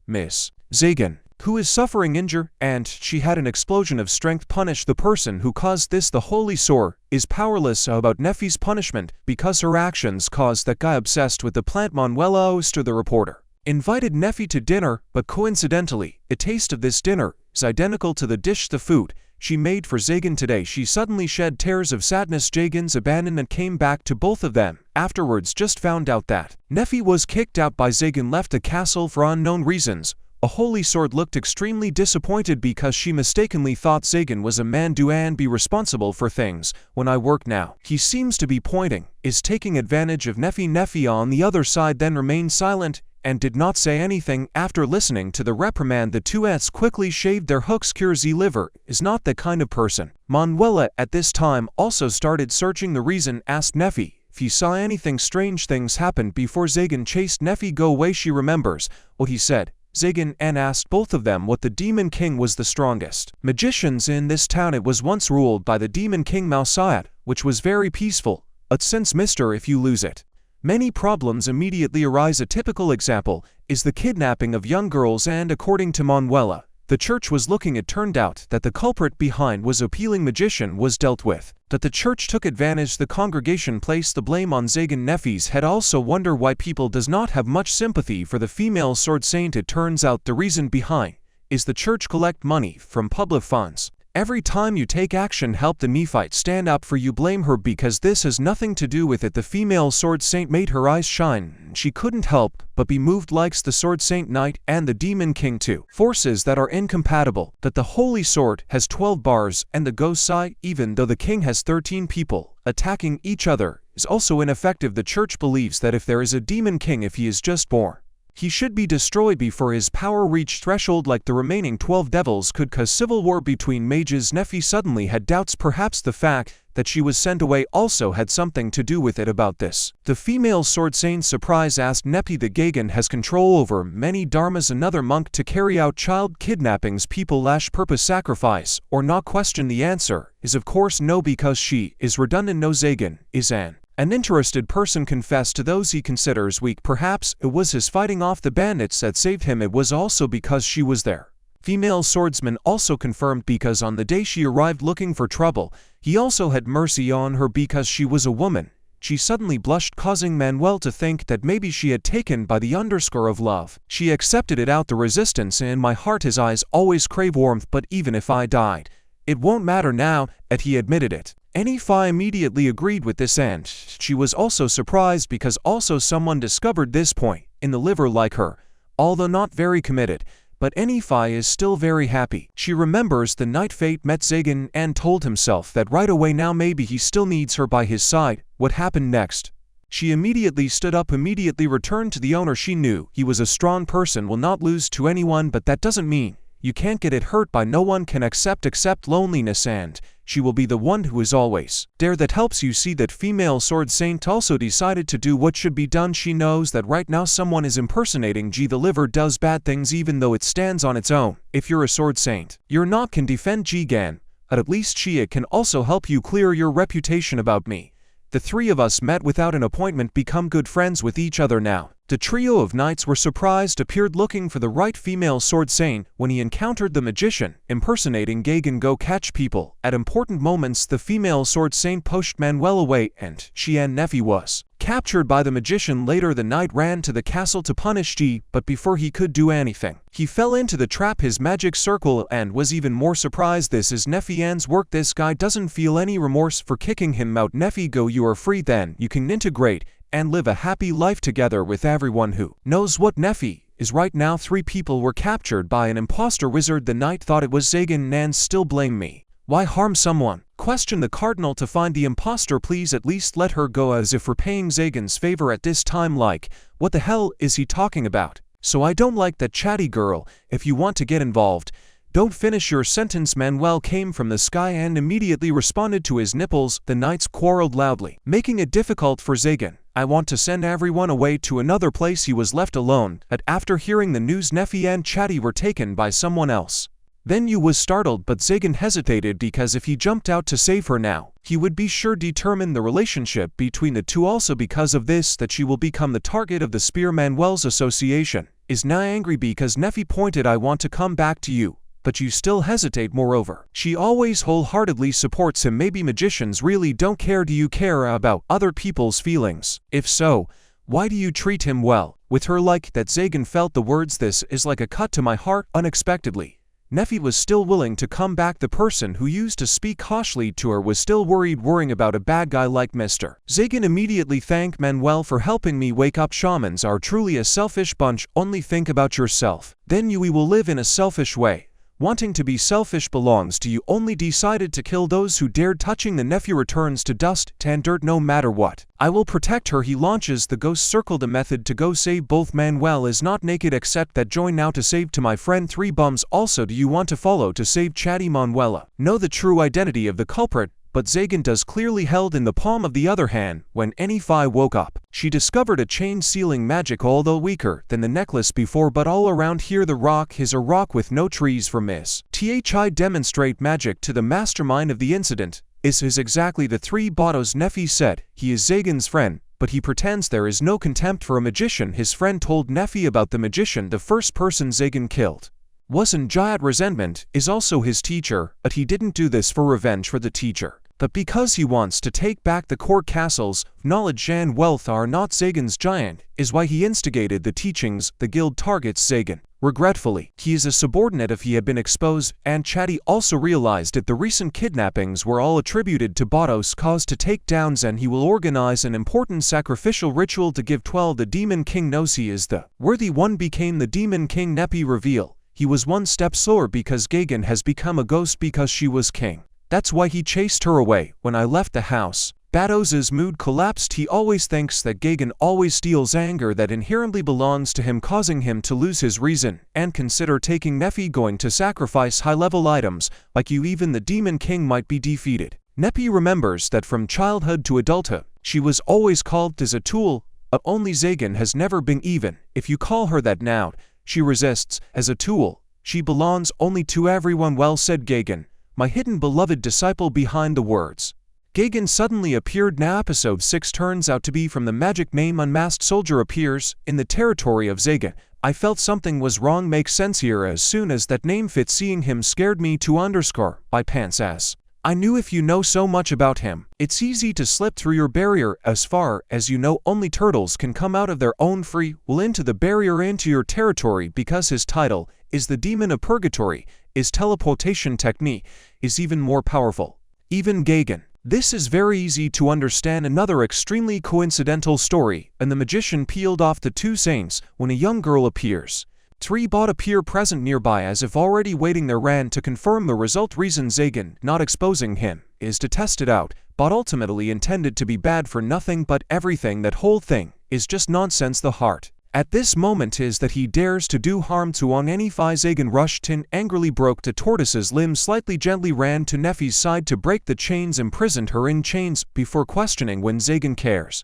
Miss Zagan, who is suffering injury, and she had an explosion of strength. Punish the person who caused this. The Holy Sword is powerless about Nefi's punishment because her actions caused that guy obsessed with the plant. Manuela Oster, the reporter, invited Nefi to dinner, but coincidentally, the taste of this dinner is identical to the dish, the food she made for Zagan today. She suddenly shed tears of sadness. Zagan's abandonment came back to both of them. Afterwards, just found out that Nefi was kicked out by Zagan, left the castle for unknown reasons. A Holy Sword looked extremely disappointed because she mistakenly thought Zagan was a man do and be responsible for things. When I work now, he seems to be pointing, is taking advantage of Nefi. Nefi on the other side then remained silent and did not say anything. After listening to the reprimand, the two ants quickly shaved their hooks. Curzi liver is not the kind of person. Manuela at this time also started searching the reason, asked Nefi if he saw anything strange. Things happened before Zagan chased Nefi go away. She remembers what he said. Zagan and asked both of them what the Demon King was the strongest magicians in this town. It was once ruled by the Demon King Maou, which was very peaceful. But since if you lose it, many problems immediately arise. A typical example is the kidnapping of young girls, and according to Manuela, the church was looking. It turned out that the culprit behind was appealing magician was dealt with, that the church took advantage. The congregation placed the blame on Zagan. Nefi's head also wonder why people does not have much sympathy for the female sword saint. It turns out the reason behind is the church collect money from public funds. Every time you take action, help the Nephite stand up for you, blame her because this has nothing to do with it. The female sword saint made her eyes shine. She couldn't help but be moved. Likes the sword saint knight and the demon king too. Forces that are incompatible. That the holy sword has 12 bars and the ghost side, even though the king has 13 people attacking each other, is also ineffective. The church believes that if there is a demon king, if he is just born, he should be destroyed before his power reached threshold. Like the remaining 12 devils could cause civil war between mages. Nefi suddenly had doubts. Perhaps the fact that she was sent away also had something to do with it. About this, the female sword saint surprise asked Nefi. The Gagan has control over many dharmas. Another monk to carry out child kidnappings. People lash purpose sacrifice or not? Question. The answer is of course no, because she is redundant. No, Zagan is an interested person confessed to those he considers weak. Perhaps it was his fighting off the bandits that saved him. It was also because she was there. Female swordsman also confirmed because on the day she arrived looking for trouble, he also had mercy on her because she was a woman. She suddenly blushed, causing Manuel to think that maybe she had taken by the underscore of love. She accepted it out the resistance in my heart. His eyes always crave warmth, but even if I died, it won't matter now that he admitted it. Nefi immediately agreed with this, and she was also surprised because also someone discovered this point in the liver like her. Although not very committed, but Nefi is still very happy. She remembers the night Fate met Zagan and told himself that right away now maybe he still needs her by his side. What happened next? She immediately stood up, immediately returned to the owner. She knew he was a strong person, will not lose to anyone, but that doesn't mean you can't get it hurt by. No one can accept loneliness, and she will be the one who is always there that helps you. See that female sword saint also decided to do what should be done. She knows that right now someone is impersonating G. The liver does bad things even though it stands on its own. If you're a sword saint, you're not can defend Jigan, but at least Chia can also help you clear your reputation about me. The three of us met without an appointment, become good friends with each other now. The trio of knights were surprised, appeared looking for the right female sword saint when he encountered the magician impersonating Gagan. Go catch people. At important moments the female sword saint pushed Manuel away and she and Nefi was captured by the magician. Later the knight ran to the castle to punish G, but before he could do anything, he fell into the trap, his magic circle, and was even more surprised. This is Nefi An's work. This guy doesn't feel any remorse for kicking him out. Nefi, go, you are free, then you can integrate and live a happy life together with everyone who knows what Nefi is. Right now 3 people were captured by an imposter wizard. The knight thought it was Zagan and still blame me. Why harm someone? Question the cardinal to find the impostor. Please at least let her go, as if repaying Zagan's favor at this time. Like, what the hell is he talking about? So I don't like that chatty girl. If you want to get involved, don't finish your sentence. Manuel came from the sky and immediately responded to his nipples. The knights quarreled loudly, making it difficult for Zagan. I want to send everyone away to another place. He was left alone, but after hearing the news, Neffy and Chatty were taken by someone else. Then Yu was startled, but Zagan hesitated because if he jumped out to save her now, he would be sure determine the relationship between the two. Also because of this, that she will become the target of the Spear. Manuel's association is now angry because Neffy pointed, I want to come back to you, but you still hesitate. Moreover, she always wholeheartedly supports him. Maybe magicians really don't care. Do you care about other people's feelings? If so, why do you treat him well with her like that? Zagan felt the words, this is like a cut to my heart. Unexpectedly, Neffy was still willing to come back. The person who used to speak harshly to her was still worrying about a bad guy like Mr. Zagan immediately thanked Manuel for helping me wake up. Shamans are truly a selfish bunch. Only think about yourself. Then you will live in a selfish way. Wanting to be selfish belongs to you. Only decided to kill those who dared touching the nephew. Returns to dust and dirt no matter what. I will protect her. He launches the ghost circle, the method to go save both. Manuel is not naked except that join now to save to my friend 3 bums. Also, do you want to follow to save Chatty? Manuela know the true identity of the culprit, but Zagan does. Clearly held in the palm of the other hand. When Neffy woke up, she discovered a chain sealing magic, although weaker than the necklace before. But all around here the rock is a rock with no trees. For Miss Thi demonstrate magic to the mastermind of the incident. Is exactly the 3 Batos. Neffy said he is Zagan's friend, but he pretends there is no contempt for a magician. His friend told Neffy about the magician. The first person Zagan killed wasn't Jayat. Resentment is also his teacher, but he didn't do this for revenge for the teacher, but because he wants to take back the court castles. Knowledge and wealth are not Zagan's giant, is why he instigated the teachings. The guild targets Zagan. Regretfully, he is a subordinate. If he had been exposed, and Chatty also realized it, the recent kidnappings were all attributed to Batos' cause to take down Zen. He will organize an important sacrificial ritual to give 12. The Demon King knows he is the worthy one. Became the Demon King. Neffy reveal he was one step slower because Gagan has become a ghost because she was king. That's why he chased her away. When I left the house, Batos' mood collapsed. He always thinks that Gagan always steals anger that inherently belongs to him, causing him to lose his reason and consider taking Neffy. Going to sacrifice high-level items like you. Even the Demon King might be defeated. Neffy remembers that from childhood to adulthood, she was always called as a tool, but only Zagan has never been. Even if you call her that now, she resists. As a tool, she belongs only to everyone. Well said, Gagan, my hidden beloved disciple. Behind the words, Gagan suddenly appeared. Now episode 6 turns out to be from the magic name Unmasked Soldier appears in the territory of Zagan. I felt something was wrong. Makes sense here as soon as that name fit. Seeing him scared me to underscore by pants as I knew if you know so much about him, it's easy to slip through your barrier. As far as you know, only turtles can come out of their own free will into the barrier into your territory. Because his title is the Demon of Purgatory, his teleportation technique is even more powerful. Even Gagan. This is very easy to understand. Another extremely coincidental story, and the magician peeled off the 2 saints when a young girl appears. 3 Bot appear present nearby as if already waiting their ran to confirm the result. Reason Zagan not exposing him is to test it out, but ultimately intended to be bad for nothing but everything. That whole thing is just nonsense. The heart at this moment is that he dares to do harm to Neffy. Zagan rushed in, angrily broke the tortoise's limb, slightly gently ran to Neffy's side to break the chains, imprisoned her in chains before questioning when Zagan cares.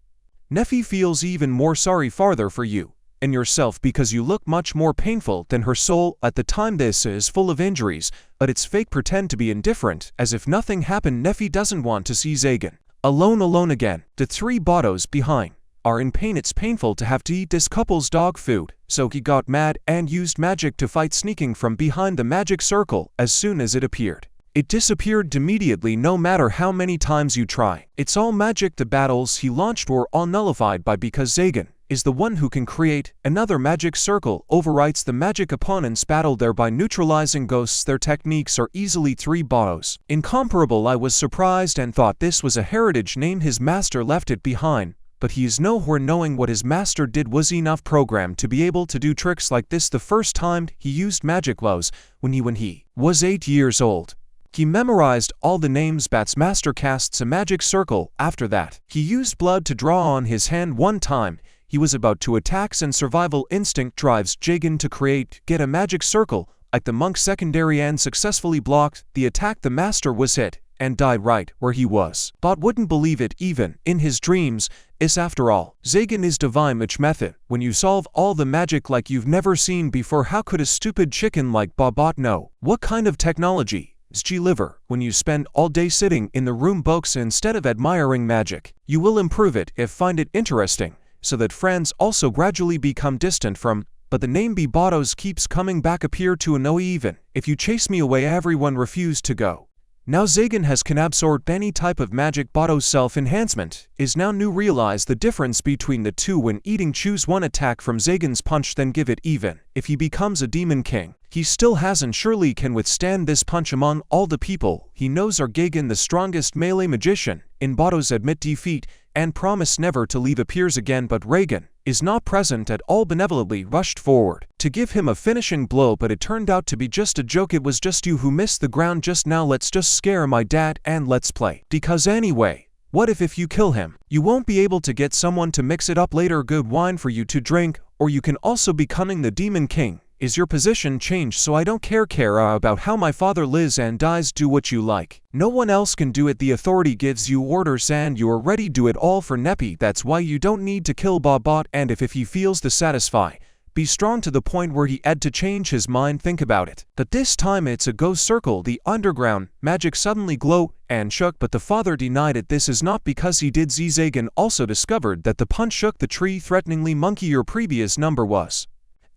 Neffy feels even more sorry farther for you and yourself because you look much more painful than her soul at the time. This is full of injuries, but it's fake. Pretend to be indifferent as if nothing happened. Neffy doesn't want to see Zagan alone again. The 3 Batos behind are in pain. It's painful to have to eat this couple's dog food, so he got mad and used magic to fight, sneaking from behind the magic circle. As soon as it appeared, it disappeared immediately. No matter how many times you try, it's all magic. The battles he launched were all nullified by because Zagan is the one who can create another magic circle, overwrites the magic opponent's battle, thereby neutralizing ghosts. Their techniques are easily 3 Batos incomparable. I was surprised and thought this was a heritage name. His master left it behind, but he is nowhere. Knowing what his master did was enough programmed to be able to do tricks like this. The first time he used magic was when he was 8 years old. He memorized all the names. Bat's master casts a magic circle. After that, he used blood to draw on his hand one time. He was about to attack and survival instinct drives Jagan to get a magic circle, like the monk's secondary and successfully blocked the attack. The master was hit and died right where he was. Bot wouldn't believe it even in his dreams. Is after all, Zagan is divine match method. When you solve all the magic like you've never seen before, how could a stupid chicken like Bot know? What kind of technology is G-liver? When you spend all day sitting in the room books instead of admiring magic, you will improve it if find it interesting, so that friends also gradually become distant from. But the name Botos keeps coming back, appear to annoy even if you chase me away. Everyone refused to go. Now Zagan can absorb any type of magic. Boto's self-enhancement is now new. Realize the difference between the two when eating. Choose one attack from Zagan's punch, then give it. Even if he becomes a demon king, he still hasn't surely can withstand this punch. Among all the people he knows are Gagan the strongest melee magician. In Botos admit defeat and promise never to leave appears again, but Reagan is not present at all. Benevolently rushed forward to give him a finishing blow, but it turned out to be just a joke. It was just you who missed the ground just now. Let's just scare my dad and let's play. Because anyway, what if you kill him, you won't be able to get someone to mix it up later. Good wine for you to drink, or you can also becoming the demon king. Is your position changed? So I don't care about how my father lives and dies. Do what you like. No one else can do it. The authority gives you orders and you are ready. Do it all for Neppy. That's why you don't need to kill Bot. And if he feels the satisfy, be strong to the point where he had to change his mind. Think about it. But this time it's a ghost circle. The underground magic suddenly glow and shook, but the father denied it. This is not because he did. Zagan also discovered that the punch shook the tree threateningly. Monkey, your previous number was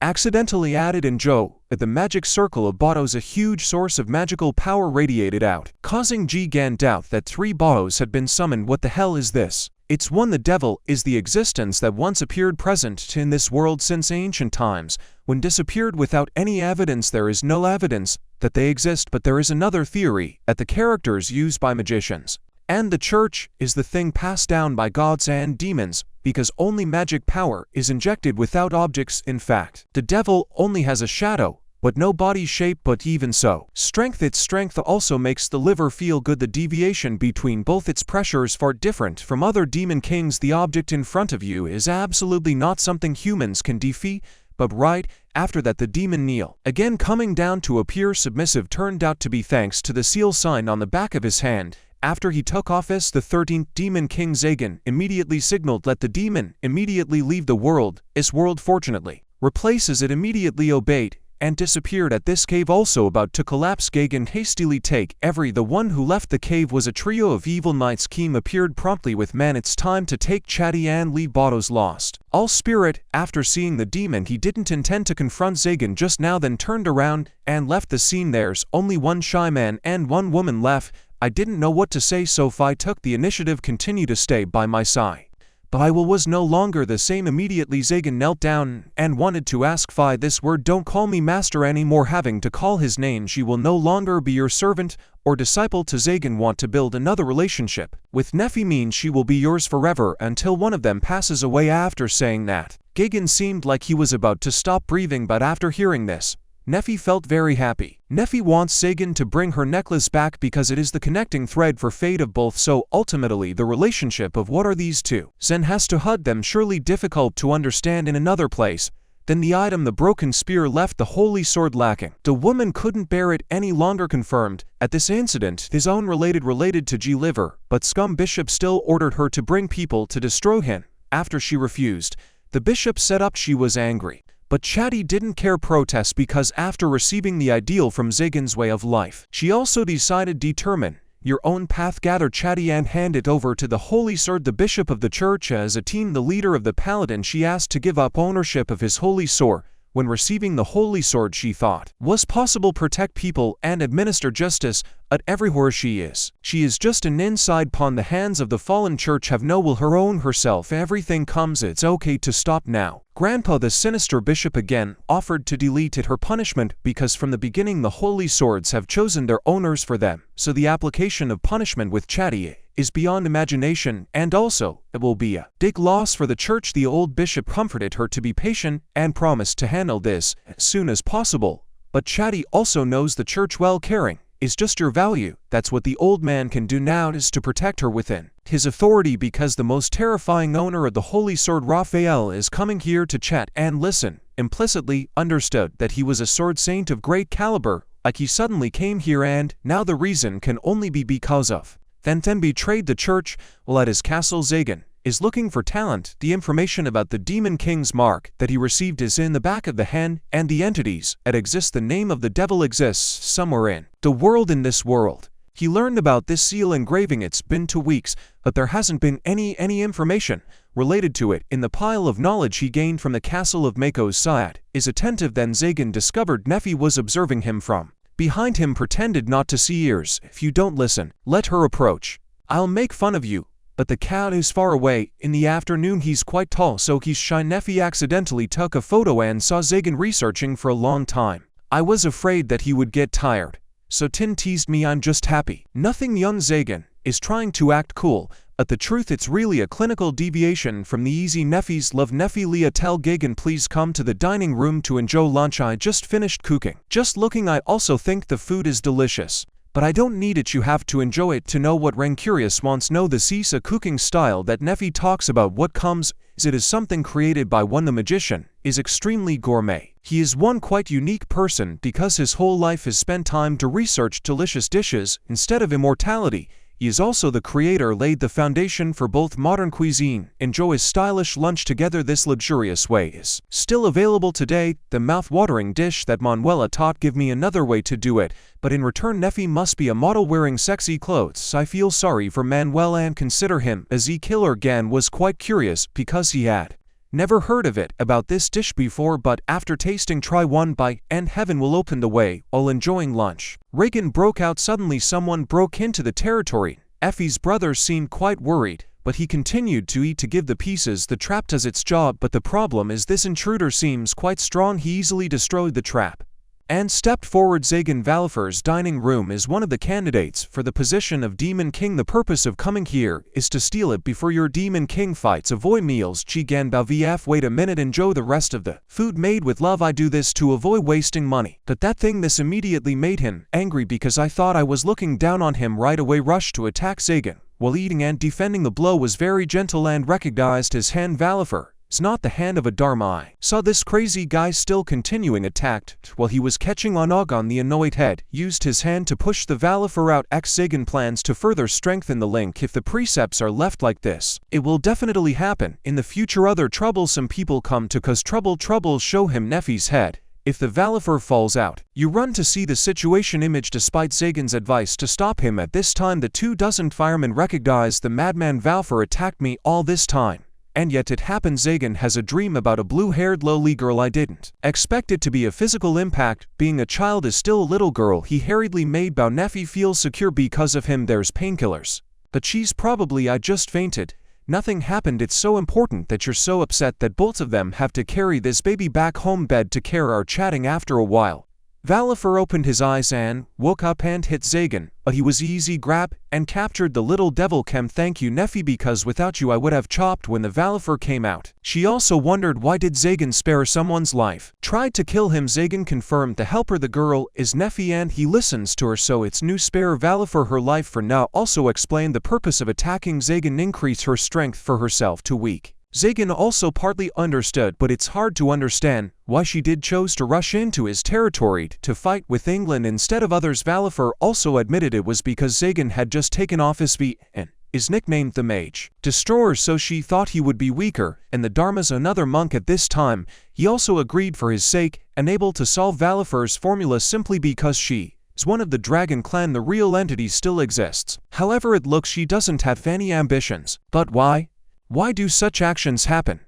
accidentally added in Joe. At the magic circle of Botos, a huge source of magical power radiated out, causing Jigan doubt that 3 Botos had been summoned. What the hell is this? It's one. The devil is the existence that once appeared present in this world since ancient times, when disappeared without any evidence. There is no evidence that they exist, but there is another theory that the characters used by magicians and the church is the thing passed down by gods and demons, because only magic power is injected without objects. In fact, the devil only has a shadow, but no body shape. But even so, its strength also makes the liver feel good. The deviation between both its pressures far different from other demon kings. The object in front of you is absolutely not something humans can defeat. But right after that, the demon kneel again, coming down to appear submissive. Turned out to be thanks to the seal sign on the back of his hand. After he took office, the 13th demon king Zagan immediately signaled let the demon immediately leave the world. This world fortunately replaces it. Immediately obeyed and disappeared at this cave. Also about to collapse, Gagan hastily take the one who left the cave was a trio of evil knights. Keem appeared promptly with man, it's time to take Chatty and leave. Botos lost all spirit after seeing the demon. He didn't intend to confront Zagan just now, then turned around and left the scene. There's only one shy man and one woman left. I didn't know what to say, so Fi took the initiative. Continue to stay by my side. But I was no longer the same. Immediately Zagan knelt down and wanted to ask Fi this word. Don't call me master anymore. Having to call his name. She will no longer be your servant or disciple. To Zagan want to build another relationship with Nephi means she will be yours forever until one of them passes away. After saying that, Gagan seemed like he was about to stop breathing, but after hearing this, Nephi felt very happy. Nephi wants Zagan to bring her necklace back because it is the connecting thread for fate of both. So ultimately the relationship of what are these two? Zen has to hug them. Surely difficult to understand. In another place, then the item, the broken spear, left the holy sword lacking. The woman couldn't bear it any longer. Confirmed at this incident his own related to G-Liver, but Scum Bishop still ordered her to bring people to destroy him. After she refused, the bishop set up. She was angry. But Chatty didn't care protest because after receiving the ideal from Zagan's way of life, she also decided determine your own path. Gather Chatty and hand it over to the holy sword. The bishop of the church as a team, the leader of the paladin, she asked to give up ownership of his holy sword. When receiving the holy sword, she thought was possible protect people and administer justice at everywhere she is. She is just an inside pawn. The hands of the fallen church have no will. Her own herself. Everything comes. It's okay to stop now. Grandpa, the sinister bishop, again offered to delete it her punishment because from the beginning the holy swords have chosen their owners for them. So the application of punishment with Chatty is beyond imagination, and also it will be a big loss for the church. The old bishop comforted her to be patient and promised to handle this as soon as possible. But Chatty also knows the church well, caring is just your value. That's what the old man can do now, is to protect her within his authority, because the most terrifying owner of the Holy Sword, Raphael, is coming here to chat and listen. Implicitly understood that he was a sword saint of great caliber, like he suddenly came here, and now the reason can only be because of then betrayed the church. While at his castle, Zagan is looking for talent. The information about the Demon King's mark that he received is in the back of the hand, and the entities that exist, the name of the devil exists somewhere in the world. In this world, he learned about this seal engraving. It's been 2 weeks, but there hasn't been any information related to it in the pile of knowledge he gained from the castle of Mako's side. Is attentive. Then Zagan discovered Nefi was observing him from behind him, pretended not to see ears. If you don't listen, let her approach. I'll make fun of you. But the cat is far away. In the afternoon, he's quite tall, so he's shy. Nefi accidentally took a photo and saw Zagan researching for a long time. I was afraid that he would get tired, so Tin teased me. I'm just happy. Nothing. Young Zagan is trying to act cool, but the truth, it's really a clinical deviation from the easy. Nefi's love. Nefi, Leah, tell Gagan please come to the dining room to enjoy lunch. I just finished cooking. Just looking. I also think the food is delicious. But I don't need it, you have to enjoy it to know what Curious wants know the Sisa cooking style that Nefi talks about. What comes is it is something created by one. The magician is extremely gourmet. He is one quite unique person because his whole life is spent time to research delicious dishes instead of immortality. He is also the creator, laid the foundation for both modern cuisine. Enjoy a stylish lunch together. This luxurious way is still available today. The mouth-watering dish that Manuela taught. Give me another way to do it, but in return Nefi must be a model wearing sexy clothes. I feel sorry for Manuel and consider him a Z-killer. Gan was quite curious because he had never heard of it about this dish before, but after tasting, try one bite and heaven will open the way. While enjoying lunch, Reagan broke out. Suddenly someone broke into the territory. Effie's brother seemed quite worried, but he continued to eat to give the pieces. The trap does its job, but the problem is this intruder seems quite strong. He easily destroyed the trap and stepped forward. Zagan Valifer's dining room is one of the candidates for the position of Demon King. The purpose of coming here is to steal it before your Demon King fights. Avoid meals. Chigan Balvf, wait a minute, enjoy the rest of the food made with love. I do this to avoid wasting money. But that thing, this immediately made him angry because I thought I was looking down on him. Right away rushed to attack Zagan. While eating and defending, the blow was very gentle and recognized his hand. Valifer, it's not the hand of a Dharma. I saw this crazy guy still continuing, attacked while he was catching on Ogon. The annoyed head used his hand to push the Valifer out. Zagan plans to further strengthen the link. If the precepts are left like this, it will definitely happen in the future. Other troublesome people come to cause trouble. Show him Nefi's head. If the Valifer falls out, you run to see the situation. Image. Despite Zagan's advice to stop him at this time, the 2 dozen firemen recognized the madman. Valifer attacked me all this time. And yet it happened. Zagan has a dream about a blue-haired lowly girl. I didn't expect it to be a physical impact. Being a child is still a little girl. He hurriedly made Bao. Nefi feels secure because of him. There's painkillers, but she's probably. I just fainted. Nothing happened. It's so important that you're so upset that both of them have to carry this baby back home. Bed to care. Are chatting after a while. Valifer opened his eyes and woke up and hit Zagan, but he was easy grab and captured the little devil. Chem, thank you Nefi, because without you I would have chopped. When the Valifer came out, she also wondered why did Zagan spare someone's life. Tried to kill him. Zagan confirmed the helper, the girl, is Nefi and he listens to her, so it's new. Spare Valifer her life for now. Also explained the purpose of attacking Zagan, increase her strength for herself too weak. Zagan also partly understood, but it's hard to understand why she did chose to rush into his territory to fight with England instead of others. Valifer also admitted it was because Zagan had just taken off his feet and is nicknamed the Mage Destroyer, so she thought he would be weaker, and the Dharma's another monk at this time. He also agreed for his sake, unable to solve Valifer's formula simply because she is one of the Dragon Clan. The real entity still exists. However, it looks she doesn't have any ambitions. But why? Why do such actions happen?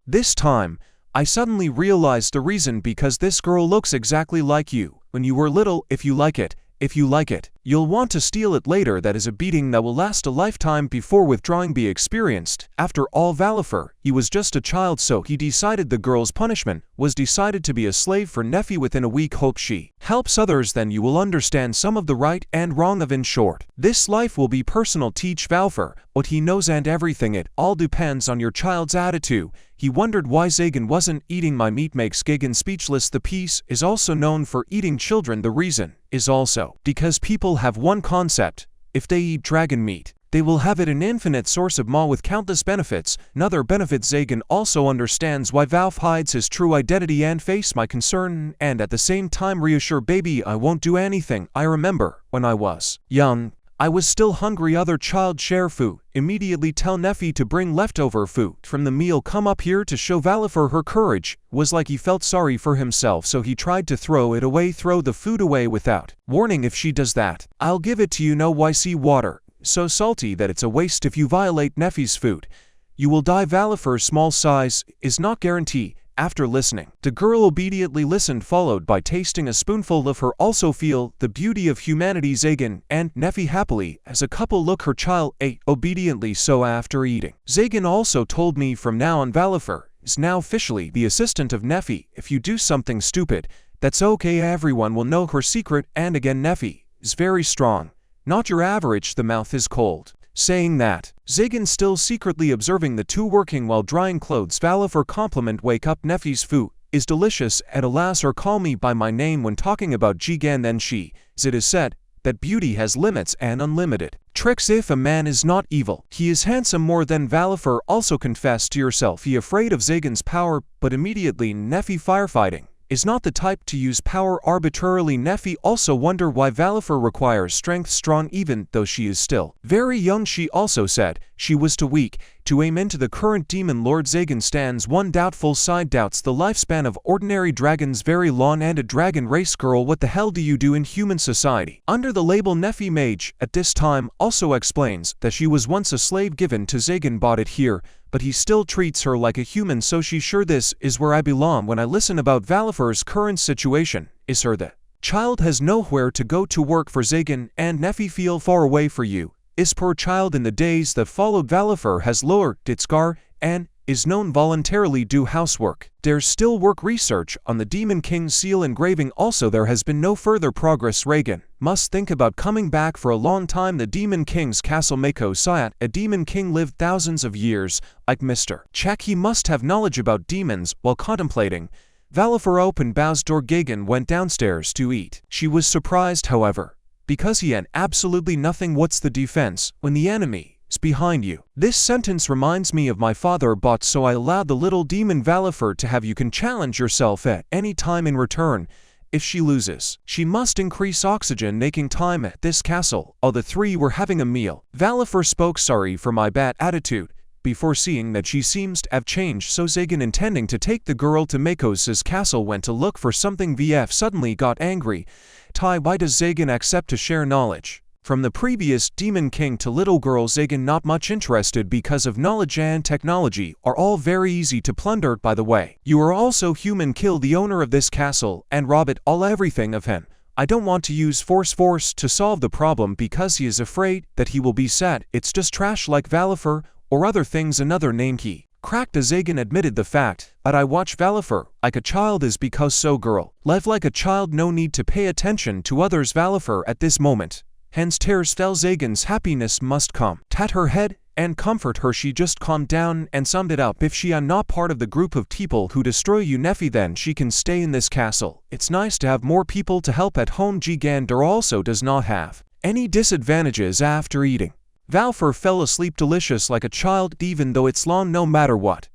This time, I suddenly realized the reason, because this girl looks exactly like you when you were little. If you like it, you'll want to steal it later. That is a beating that will last a lifetime before withdrawing be experienced. After all, Valifer, he was just a child, so he decided the girl's punishment was decided to be a slave for Nefi. Within a week, hope she helps others, then you will understand some of the right and wrong of. In short, this life will be personal. Teach Valifer what he knows and everything. It all depends on your child's attitude. He wondered why Zagan wasn't eating my meat. Makes Gagan speechless. The piece is also known for eating children. The reason is also because people people have one concept: if they eat dragon meat, they will have it an infinite source of Maou with countless benefits. Another benefit: Zagan also understands why Valve hides his true identity and face my concern, and at the same time reassure baby I won't do anything. I remember, when I was young, I was still hungry. Other child share food. Immediately tell Neffy to bring leftover food from the meal. Come up here to show Valifer her courage. Was like he felt sorry for himself, so he tried to throw it away. Throw the food away without warning. If she does that, I'll give it to you. No, why? See water. So salty that it's a waste. If you violate Neffy's food, you will die. Valifer's small size is not guarantee. After listening, the girl obediently listened, followed by tasting a spoonful of her. Also feel the beauty of humanity. Zagan and Neffy happily as a couple look. Her child ate obediently. So after eating, Zagan also told me from now on Valifer is now officially the assistant of Neffy. If you do something stupid, that's okay. Everyone will know her secret. And again, Neffy is very strong. Not your average. The mouth is cold. Saying that, Zagan still secretly observing the two working while drying clothes. Valifer compliment: wake up, Neffy's food is delicious, and alas her call me by my name when talking about Jigan. Then it is said that beauty has limits and unlimited tricks. If a man is not evil, he is handsome more than Valifer. Also confess to yourself he afraid of Zagan's power, but immediately Neffy firefighting is not the type to use power arbitrarily. Neffy also wonder why Valifer requires strength strong even though she is still very young. She also said she was too weak to aim into the current demon lord. Zagan stands one doubtful side. Doubts the lifespan of ordinary dragons very long, and a dragon race girl. What the hell do you do in human society under the label Neffy mage? At this time also explains that she was once a slave given to Zagan, bought it here, but he still treats her like a human, so she's sure this is where I belong. When I listen about Valifer's current situation, is her the child has nowhere to go to work for Zagan and Neffy feel far away for you. Is poor child in the days that followed Valifer has lowered its guard and is known voluntarily do housework. There's still work research on the Demon King's seal engraving. Also there has been no further progress. Reagan must think about coming back for a long time. The Demon King's castle. Mako Sayat, a Demon King lived thousands of years. Like Mr. Check, he must have knowledge about demons. While contemplating, Valifer opened Bao's door. Gagan went downstairs to eat. She was surprised, however, because he had absolutely nothing. What's the defense when the enemy is behind you? This sentence reminds me of my father, but so I allowed the little demon Valifer to have. You can challenge yourself at any time. In return, if she loses, she must increase oxygen making time at this castle. All the three were having a meal. Valifer spoke: sorry for my bad attitude, before seeing that she seems to have changed. So Zagan, intending to take the girl to Mako's castle, went to look for something. VF suddenly got angry. Tai, why does Zagan accept to share knowledge from the previous Demon King to little girl? Zagan not much interested because of knowledge and technology are all very easy to plunder. By the way, you are also human. Kill the owner of this castle and rob it all, everything of him. I don't want to use force to solve the problem because he is afraid that he will be sad. It's just trash like Valifer or other things. Another name he cracked as Zagan admitted the fact that I watch Valifer like a child is because so girl live like a child, no need to pay attention to others. Valifer at this moment hence tears fell. Zagan's happiness must come, pat her head and comfort her. She just calmed down and summed it up: if she are not part of the group of people who destroy you Neffy, then she can stay in this castle. It's nice to have more people to help at home. Jigander also does not have any disadvantages. After eating, Valifer fell asleep delicious like a child, even though it's long. No matter what,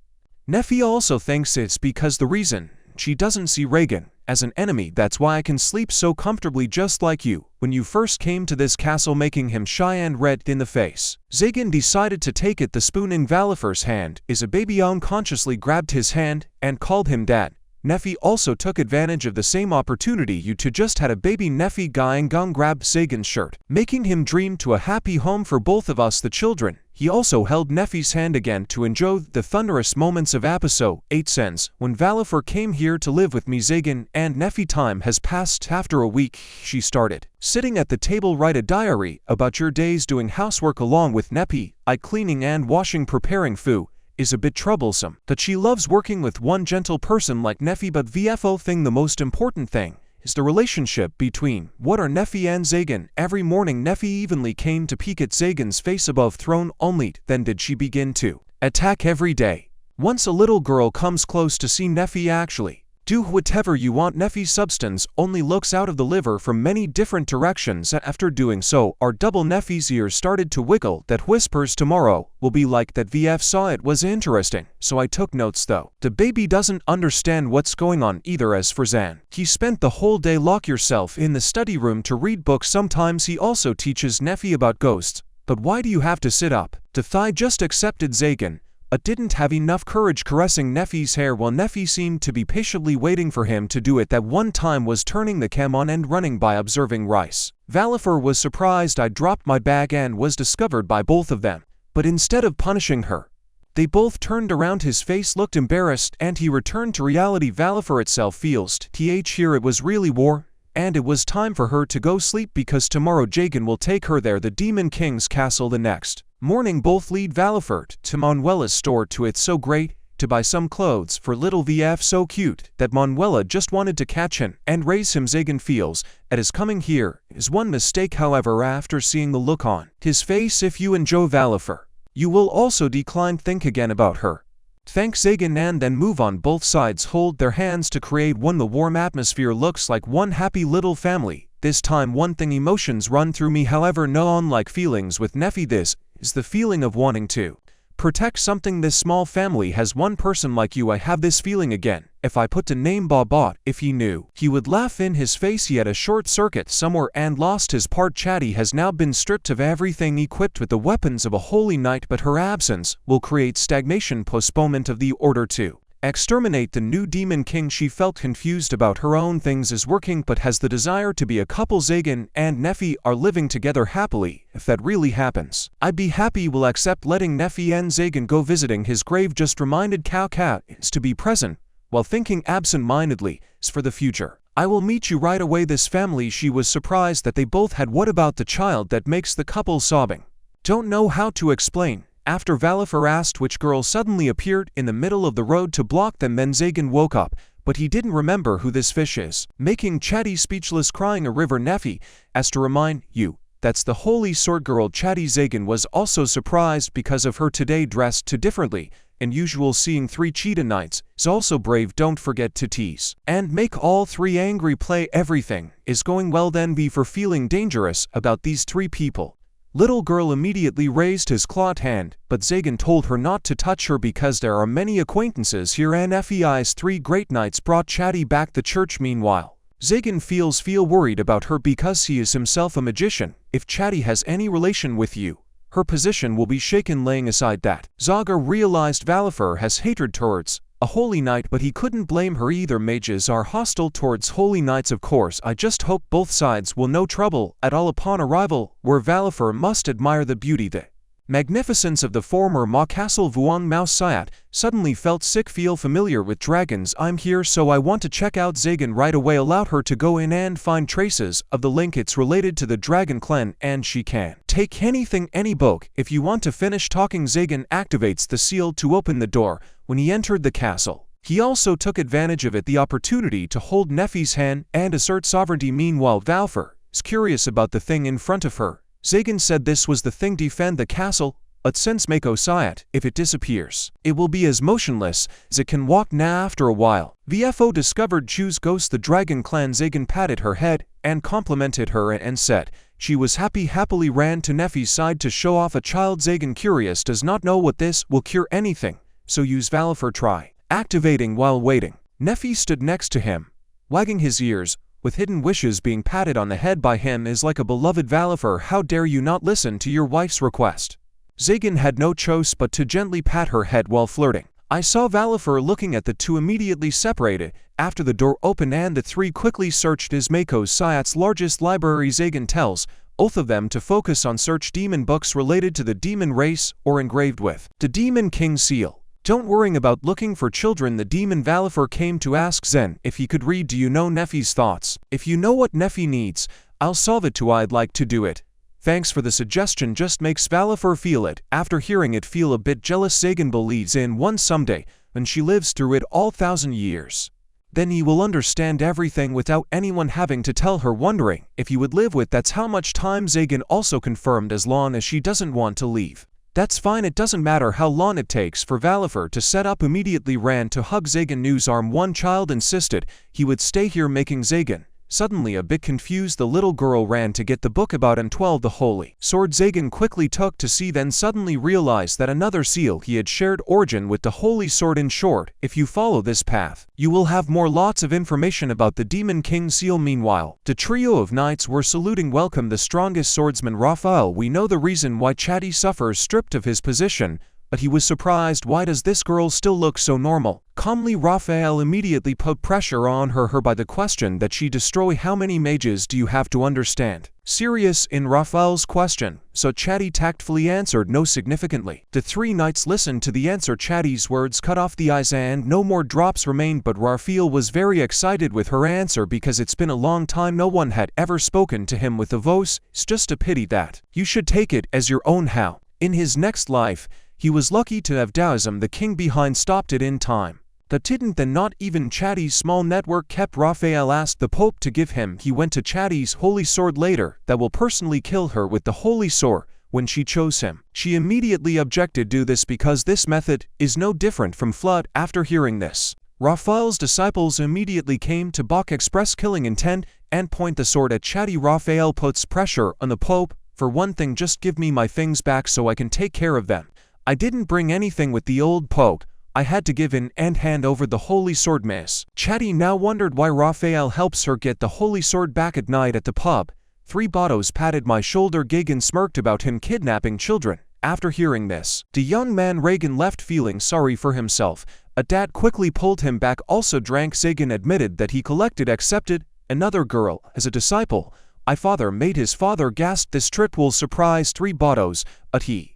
Neffy also thinks it's because the reason she doesn't see Reagan as an enemy. That's why I can sleep so comfortably, just like you when you first came to this castle, making him shy and red in the face. Zagan decided to take it. The spoon in Valifer's hand is a baby. Unconsciously grabbed his hand and called him dad. Neffy also took advantage of the same opportunity. You two just had a baby. Neffy Gang grabbed Zagan's shirt, making him dream to a happy home for both of us, the children. He also held Neffy's hand again to enjoy the thunderous moments of episode 8. Since when Valifer came here to live with me, Zagan and Neffy, time has passed. After a week, she started sitting at the table. Write a diary about your days doing housework along with Neffy. Cleaning and washing, preparing food is a bit troublesome, but she loves working with one gentle person like Neffy. But VFO thing, the most important thing is the relationship between what are Neffy and Zagan. Every morning Neffy evenly came to peek at Zagan's face above throne, only then did she begin to attack every day. Once a little girl comes close to see Neffy actually Do whatever you want. Nephi's substance only looks out of the liver from many different directions. After doing so, our double Nephi's ears started to wiggle. That whispers tomorrow will be like that. VF saw it was interesting, so I took notes though. The baby doesn't understand what's going on either. As for Zan, he spent the whole day lock yourself in the study room to read books. Sometimes he also teaches Nephi about ghosts. But why do you have to sit up? The thigh just accepted Zagan. Didn't have enough courage caressing Nephi's hair while Nephi seemed to be patiently waiting for him to do it. That one time was turning the cam on and running by observing Rice. Valifer was surprised I dropped my bag and was discovered by both of them. But instead of punishing her, they both turned around. His face looked embarrassed and he returned to reality. Valifer itself feels here it was really war. And it was time for her to go sleep because tomorrow Jagan will take her there, the Demon King's castle. The next morning both lead Valifer to Manuela's store. To It's so great to buy some clothes for little VF, so cute that Manuela just wanted to catch him and raise him. Zagan feels at his coming here is one mistake, however, after seeing the look on his face. If you enjoy Valifer, you will also decline. Think again about her. Thank Zagan and then move on. Both sides hold their hands to create one. The warm atmosphere looks like one happy little family. This time one thing emotions run through me, however no unlike feelings with Nephi. This is the feeling of wanting to protect something. This small family has one person like you. I have this feeling again. If I put the name Bobot, if he knew, he would laugh in his face. He had a short circuit somewhere and lost his part. Chatty has now been stripped of everything, equipped with the weapons of a holy knight, but her absence will create stagnation, postponement of the order to exterminate the new Demon King. She felt confused about her own things is working but has the desire to be a couple. Zagan and Nephi are living together happily. If that really happens, I'd be happy. Will accept letting Nephi and Zagan go visiting his grave. Just reminded Cow Cat is to be present while thinking absent-mindedly is for the future. I will meet you right away. This family, she was surprised that they both had. What about the child that makes the couple sobbing? Don't know how to explain. After Valifer asked which girl suddenly appeared in the middle of the road to block them, then Zagan woke up, but he didn't remember who this fish is, making Chatty speechless. Crying a river. Nephi as to remind you, that's the holy sword girl. Chatty. Zagan was also surprised because of her today dressed too differently and usual. Seeing 3 cheetah knights is also brave. Don't forget to tease and make all 3 angry. Play everything is going well. Then be for feeling dangerous about these 3 people. Little girl immediately raised his clawed hand, but Zagan told her not to touch her because there are many acquaintances here. And FEI's 3 great knights brought Chatty back the church. Meanwhile, Zagan feel worried about her because he is himself a magician. If Chatty has any relation with you, her position will be shaken. Laying aside that, Zaga realized Valifer has hatred towards a holy knight, but he couldn't blame her either. Mages are hostile towards holy knights, of course. I just hope both sides will no trouble at all upon arrival, where Valifer must admire the beauty, the magnificence of the former Ma Castle. Vuong Mao Siat suddenly felt sick. Feel familiar with dragons. I'm here, so I want to check out. Zagan right away allowed her to go in and find traces of the link. It's related to the dragon clan and she can take anything, any book, if you want to finish talking. Zagan activates the seal to open the door. When he entered the castle, he also took advantage of it, the opportunity to hold Nephi's hand and assert sovereignty. Meanwhile, Valifer is curious about the thing in front of her. Zagan said this was the thing. Defend the castle, but since Mako Siat, if it disappears, it will be as motionless as it can walk. Now after a while, VFO discovered Chu's ghost, the dragon clan. Zagan patted her head and complimented her and said she was happily ran to Nephi's side to show off a child. Zagan, curious, does not know what this will cure anything, so use Valifer. Try activating while waiting. Nephi stood next to him, wagging his ears, with hidden wishes. Being patted on the head by him is like a beloved. Valifer, how dare you not listen to your wife's request? Zagan had no choice but to gently pat her head while flirting. I saw Valifer looking at the 2 immediately separated after the door opened and the 3 quickly searched his Mako Siat's largest library. Zagan tells both of them to focus on search demon books related to the demon race or engraved with the Demon King seal. Don't worry about looking for children. The demon. Valifer came to ask Zen if he could read. Do you know Nephi's thoughts? If you know what Nephi needs, I'll solve it too. I'd like to do it. Thanks for the suggestion. Just makes Valifer feel it. After hearing it, feel a bit jealous. Zagan believes in one someday, when she lives through it all 1,000 years. Then he will understand everything without anyone having to tell her. Wondering if he would live with that's how much time. Zagan also confirmed as long as she doesn't want to leave. That's fine, it doesn't matter how long it takes for Valifer to set up. Immediately ran to hug Zagan. News arm. One child insisted he would stay here making Zagan. Suddenly a bit confused, the little girl ran to get the book about and 12 the holy sword. Zagan quickly took to see, then suddenly realized that another seal he had shared origin with the holy sword. In short, if you follow this path, you will have more lots of information about the Demon King seal. Meanwhile, the trio of knights were saluting. Welcome the strongest swordsman Raphael. We know the reason why Chatty suffers stripped of his position, but he was surprised. Why does this girl still look so normal? Calmly, Raphael immediately put pressure on her by the question that she destroy. How many mages do you have to understand? Serious in Raphael's question, so Chatty tactfully answered no. Significantly, the three knights listened to the answer. Chatty's words cut off the eyes and no more drops remained, but Raphael was very excited with her answer because it's been a long time no one had ever spoken to him with a voice. It's just a pity that you should take it as your own. How? In his next life, he was lucky to have Taoism the king behind stopped it in time. That didn't, then not even Chatty's small network kept. Raphael asked the Pope to give him. He went to Chatty's holy sword later that will personally kill her with the holy sword. When she chose him, she immediately objected to this because this method is no different from flood. After hearing this, Raphael's disciples immediately came to Bach, express killing intent and point the sword at Chatty. Raphael puts pressure on the Pope. For one thing, just give me my things back so I can take care of them. I didn't bring anything with the old Pope. I had to give in and hand over the holy sword. Miss Chatty now wondered why Raphael helps her get the holy sword back. At night at the pub, 3 Bottos patted my shoulder. Gagan smirked about him kidnapping children. After hearing this, the young man Reagan left feeling sorry for himself. A dad quickly pulled him back. Also drank. Zagan admitted that he accepted another girl as a disciple. I father made his father gasp. This trip will surprise 3 Bottos, but he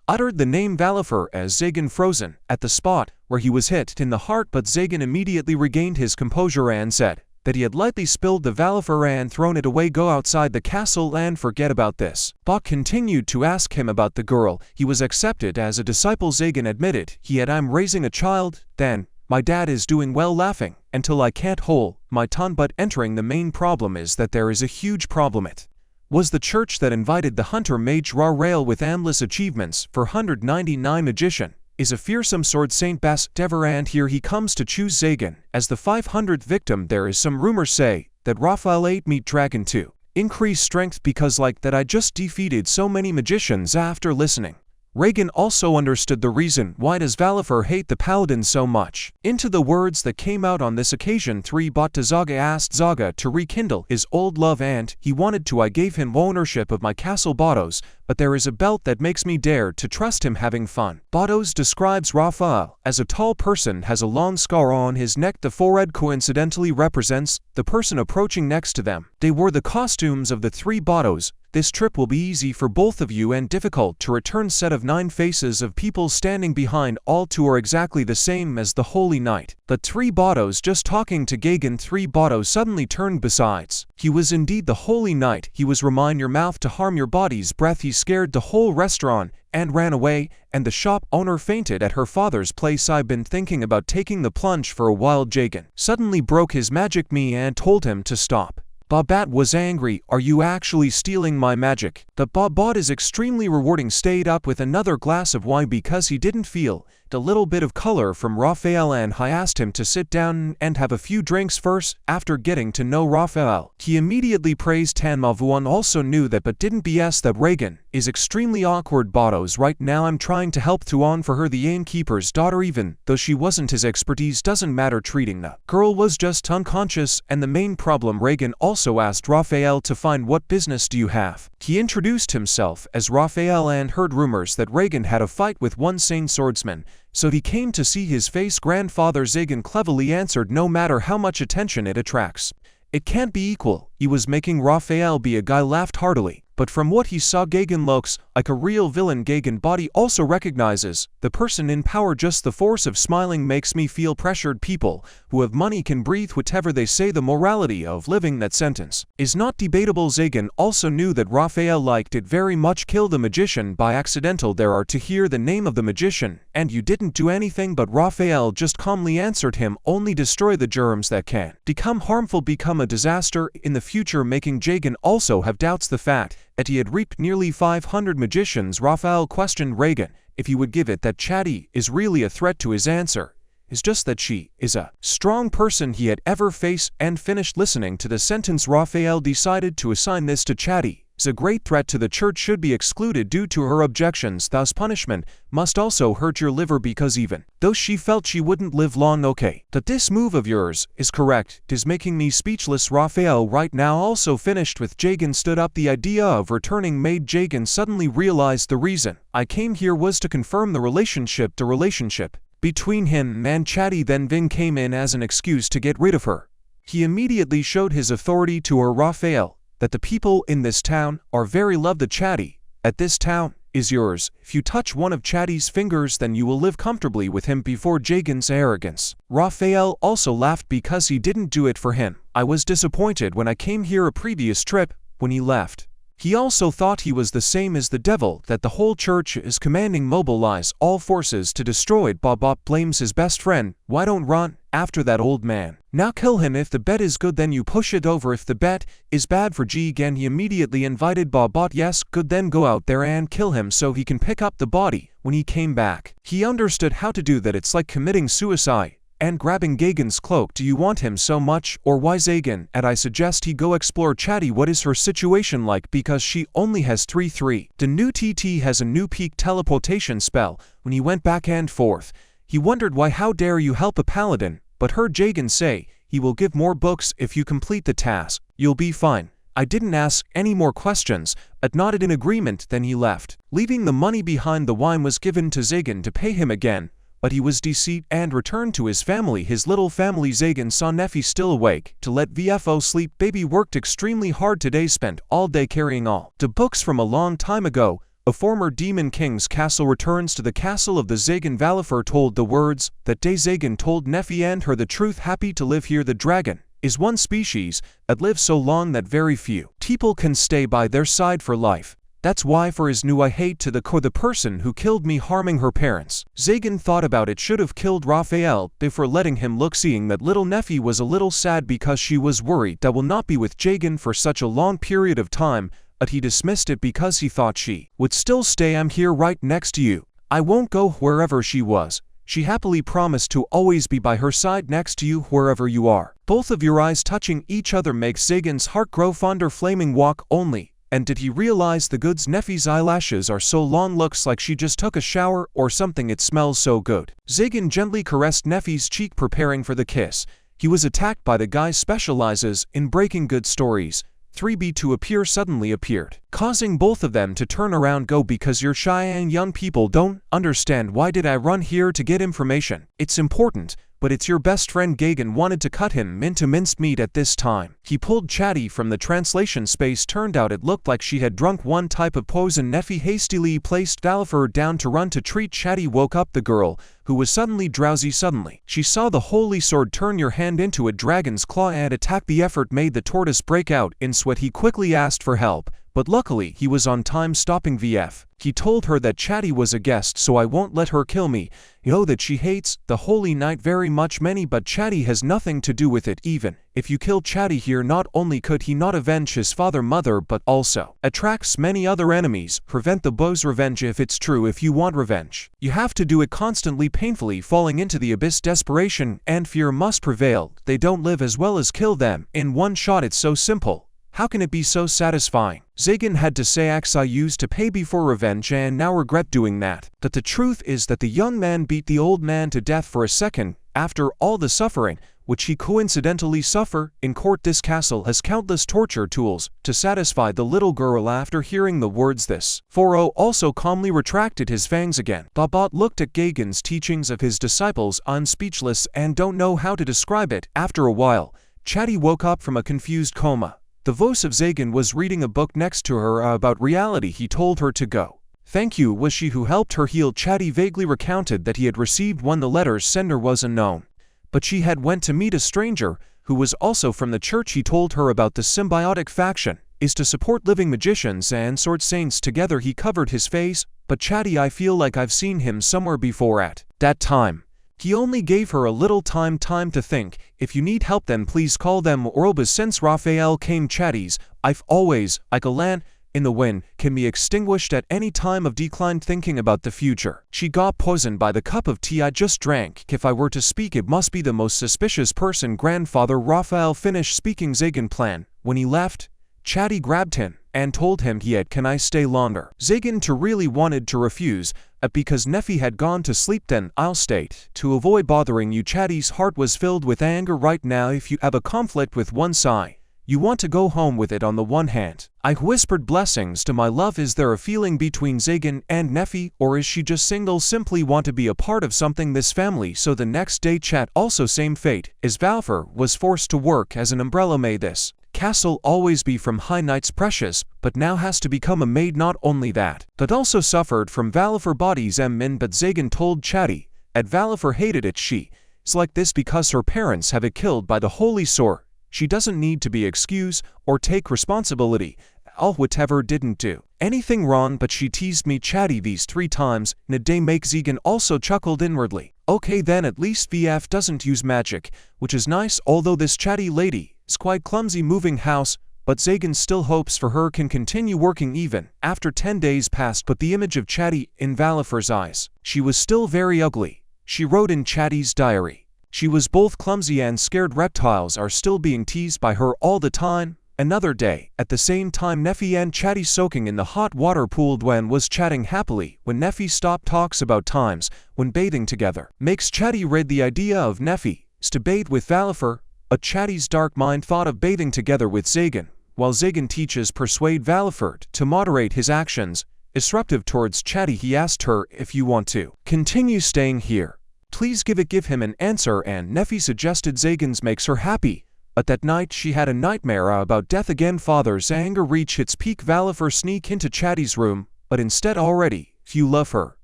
uttered the name Valifer as Zagan frozen at the spot where he was hit in the heart, but Zagan immediately regained his composure and said that he had lightly spilled the Valifer and thrown it away. Go outside the castle and forget about this. Bach continued to ask him about the girl. He was accepted as a disciple. Zagan admitted he had. I'm raising a child, then my dad is doing well, laughing until I can't hold my tongue. But entering the main problem is that there is a huge problem. It was the church that invited the hunter mage Ra-Rail with endless achievements for 199 magician, is a fearsome sword Saint Bas Dever, and here he comes to choose Zagan as the 500th victim. There is some rumors say that Raphael ate meat dragon to increase strength because like that I just defeated so many magicians. After listening, Reagan also understood the reason why does Valifer hate the paladin so much. Into the words that came out on this occasion, 3 Bot to Zaga asked Zaga to rekindle his old love and he wanted to. I gave him ownership of my castle Bottos, but there is a belt that makes me dare to trust him having fun. Bottos describes Raphael as a tall person, has a long scar on his neck. The forehead coincidentally represents the person approaching next to them. They wore the costumes of the 3 Bottos. This trip will be easy for both of you and difficult to return. Set of 9 faces of people standing behind. All 2 are exactly the same as the Holy Knight. The 3 Bottos just talking to Gagan. 3 Bottos suddenly turned. Besides, he was indeed the Holy Knight. He was remind your mouth to harm your body's breath. He scared the whole restaurant and ran away, and the shop owner fainted at her father's place. I've been thinking about taking the plunge for a while. Jagan suddenly broke his magic me and told him to stop. Bobat was angry. Are you actually stealing my magic? The Bobat is extremely rewarding. Stayed up with another glass of wine because he didn't feel the little bit of color from Raphael, and I asked him to sit down and have a few drinks first. After getting to know Raphael, he immediately praised Tanmavuan. Also knew that but didn't BS that Reagan is extremely awkward. Bottos right now I'm trying to help Thuan for her, the innkeeper's daughter. Even though she wasn't his expertise doesn't matter. Treating the girl was just unconscious and the main problem. Reagan also asked Raphael to find what business do you have. He introduced himself as Raphael and heard rumors that Reagan had a fight with one sane swordsman, so he came to see his face. Grandfather Zagan cleverly answered no matter how much attention it attracts, it can't be equal. He was making Raphael be a guy. Laughed heartily, but from what he saw Gagan looks like a real villain. Gagan body also recognizes the person in power. Just the force of smiling makes me feel pressured. People who have money can breathe whatever they say. The morality of living that sentence is not debatable. Zagan also knew that Raphael liked it very much. Kill the magician by accidental. There are to hear the name of the magician and you didn't do anything, but Raphael just calmly answered him only destroy the germs that can become harmful, become a disaster in the future, making Jagan also have doubts. The fact he had reaped nearly 500 magicians. Raphael questioned Reagan if he would give it that Chatty is really a threat to his answer. It's just that she is a strong person he had ever faced, and finished listening to the sentence. Raphael decided to assign this to Chatty. Is a great threat to the church, should be excluded due to her objections, thus punishment must also hurt your liver, because even though she felt she wouldn't live long, okay, that this move of yours is correct. It is making me speechless. Raphael right now also finished with Jagan stood up. The idea of returning made Jagan suddenly realize the reason I came here was to confirm the relationship between him and Chatty. Then Ving came in as an excuse to get rid of her. He immediately showed his authority to her. Raphael, that the people in this town are very love the Chatty. At this town is yours. If you touch one of Chatty's fingers, then you will live comfortably with him. Before Jagan's arrogance, Raphael also laughed because he didn't do it for him. I was disappointed when I came here a previous trip. When he left, he also thought he was the same as the devil, that the whole church is commanding mobilize all forces to destroy it. Bob blames his best friend. Why don't run after that old man? Now kill him. If the bet is good, then you push it over. If the bet is bad for Jigen, he immediately invited Bob. Yes, good, then go out there and kill him so he can pick up the body. When he came back, he understood how to do that. It's like committing suicide and grabbing Gagan's cloak. Do you want him so much, or why Zagan? And I suggest he go explore Chatty. What is her situation like, because she only has 3-3. The new TT has a new peak teleportation spell. When he went back and forth, he wondered why. How dare you help a paladin? But heard Jagan say he will give more books if you complete the task. You'll be fine. I didn't ask any more questions. Ed nodded in agreement. Then he left, leaving the money behind. The wine was given to Zagan to pay him again, but he was deceived and returned to his family. His little family. Zagan saw Neffy still awake to let VFO sleep. Baby worked extremely hard today, spent all day carrying all the books from a long time ago. A former demon king's castle returns to the castle of the Zagan. Valifer told the words that day. Zagan told Neffy and her the truth. Happy to live here. The dragon is one species that lives so long that very few people can stay by their side for life. That's why for his new I hate to the core the person who killed me, harming her parents. Zagan thought about it, should have killed Raphael before letting him look. Seeing that little Neffy was a little sad because she was worried that will not be with Jagan for such a long period of time, but he dismissed it because he thought she would still stay. I'm here right next to you. I won't go wherever she was. She happily promised to always be by her side, next to you wherever you are. Both of your eyes touching each other makes Zagan's heart grow fonder. Flaming walk only. And did he realize the goods? Neffy's eyelashes are so long, looks like she just took a shower or something. It smells so good. Zagan gently caressed Neffy's cheek, preparing for the kiss. He was attacked by the guy specializes in breaking good stories. 3B2 appear suddenly appeared, causing both of them to turn around. Go, because you're shy and young people don't understand. Why did I run here to get information? It's important, but it's your best friend. Gagan wanted to cut him into minced meat at this time. He pulled Chatty from the translation space. Turned out it looked like she had drunk one type of poison. Neffy hastily placed Valifer down to run to treat Chatty. Woke up the girl, who was suddenly drowsy. Suddenly, she saw the holy sword. Turn your hand into a dragon's claw and attack. The effort made the tortoise break out in sweat. He quickly asked for help, but luckily he was on time, stopping VF. He told her that Chatty was a guest, so I won't let her kill me. You know that she hates the Holy Knight very much. But Chatty has nothing to do with it. Even if you kill Chatty here, not only could he not avenge his mother, but also attracts many other enemies. Prevent the boy's revenge. If it's true, if you want revenge, you have to do it constantly, painfully falling into the abyss. Desperation and fear must prevail. They don't live as well as kill them in one shot. It's so simple. How can it be so satisfying? Zagan had to say acts I used to pay before revenge and now regret doing that. But the truth is that the young man beat the old man to death for a second. After all the suffering, which he coincidentally suffer in court, this castle has countless torture tools to satisfy the little girl. After hearing the words this, 4-0 also calmly retracted his fangs again. Babot looked at Gagan's teachings of his disciples. I'm speechless and don't know how to describe it. After a while, Chatty woke up from a confused coma. The voice of Zagan was reading a book next to her about reality. He told her to go. Thank you. Was she who helped her heal? Chatty vaguely recounted that he had received one. The letter's sender was unknown, but she had went to meet a stranger who was also from the church. He told her about the symbiotic faction is to support living magicians and sword saints together. He covered his face. But Chatty, I feel like I've seen him somewhere before. At that time, he only gave her a little time to think. If you need help, then please call them Orobas. Since Raphael came, Chatty's I've always Ikalan in the wind, can be extinguished at any time of declined thinking about the future. She got poisoned by the cup of tea I just drank. If I were to speak, it must be the most suspicious person. Grandfather Raphael finished speaking Zagan plan. When he left, Chatty grabbed him and told him he had, "Can I stay longer?" Zagan really wanted to refuse, because Nefi had gone to sleep. "Then I'll stay, to avoid bothering you." Chatty's heart was filled with anger right now. If you have a conflict with one side, you want to go home with it on the one hand. I whispered blessings to my love. Is there a feeling between Zagan and Nefi, or is she just single, simply want to be a part of something, this family? So the next day, Chat also same fate, as Valfer was forced to work as an umbrella maid. This castle always be from high nights precious, but now has to become a maid. Not only that, but also suffered from Valfer bodies min. But Zagan told Chatty that Valfer hated it. She's like this because her parents have it killed by the holy sword. She doesn't need to be excused or take responsibility. All whatever didn't do anything wrong, but she teased me. Chatty these 3 times in a day make Zagan also chuckled inwardly. Okay then, at least VF doesn't use magic, which is nice, although this Chatty lady is quite clumsy moving house, but Zagan still hopes for her can continue working even after 10 days passed. But the image of Chatty in Valifer's eyes, she was still very ugly. She wrote in Chatty's diary, she was both clumsy and scared. Reptiles are still being teased by her all the time. Another day, at the same time, Nefi and Chatty soaking in the hot water pool. Dwen was chatting happily when Nefi stopped. Talks about times when bathing together makes Chatty read the idea of Nefi to bathe with Valifer. Chatty's dark mind thought of bathing together with Zagan, while Zagan teaches persuade Valifer to moderate his actions. Disruptive towards Chatty, he asked her, "If you want to continue staying here, please give him an answer," and Nefi suggested Zagan's makes her happy. But that night she had a nightmare about death again. Father's anger reached its peak. Valifer sneak into Chatty's room, but instead already, "You love her."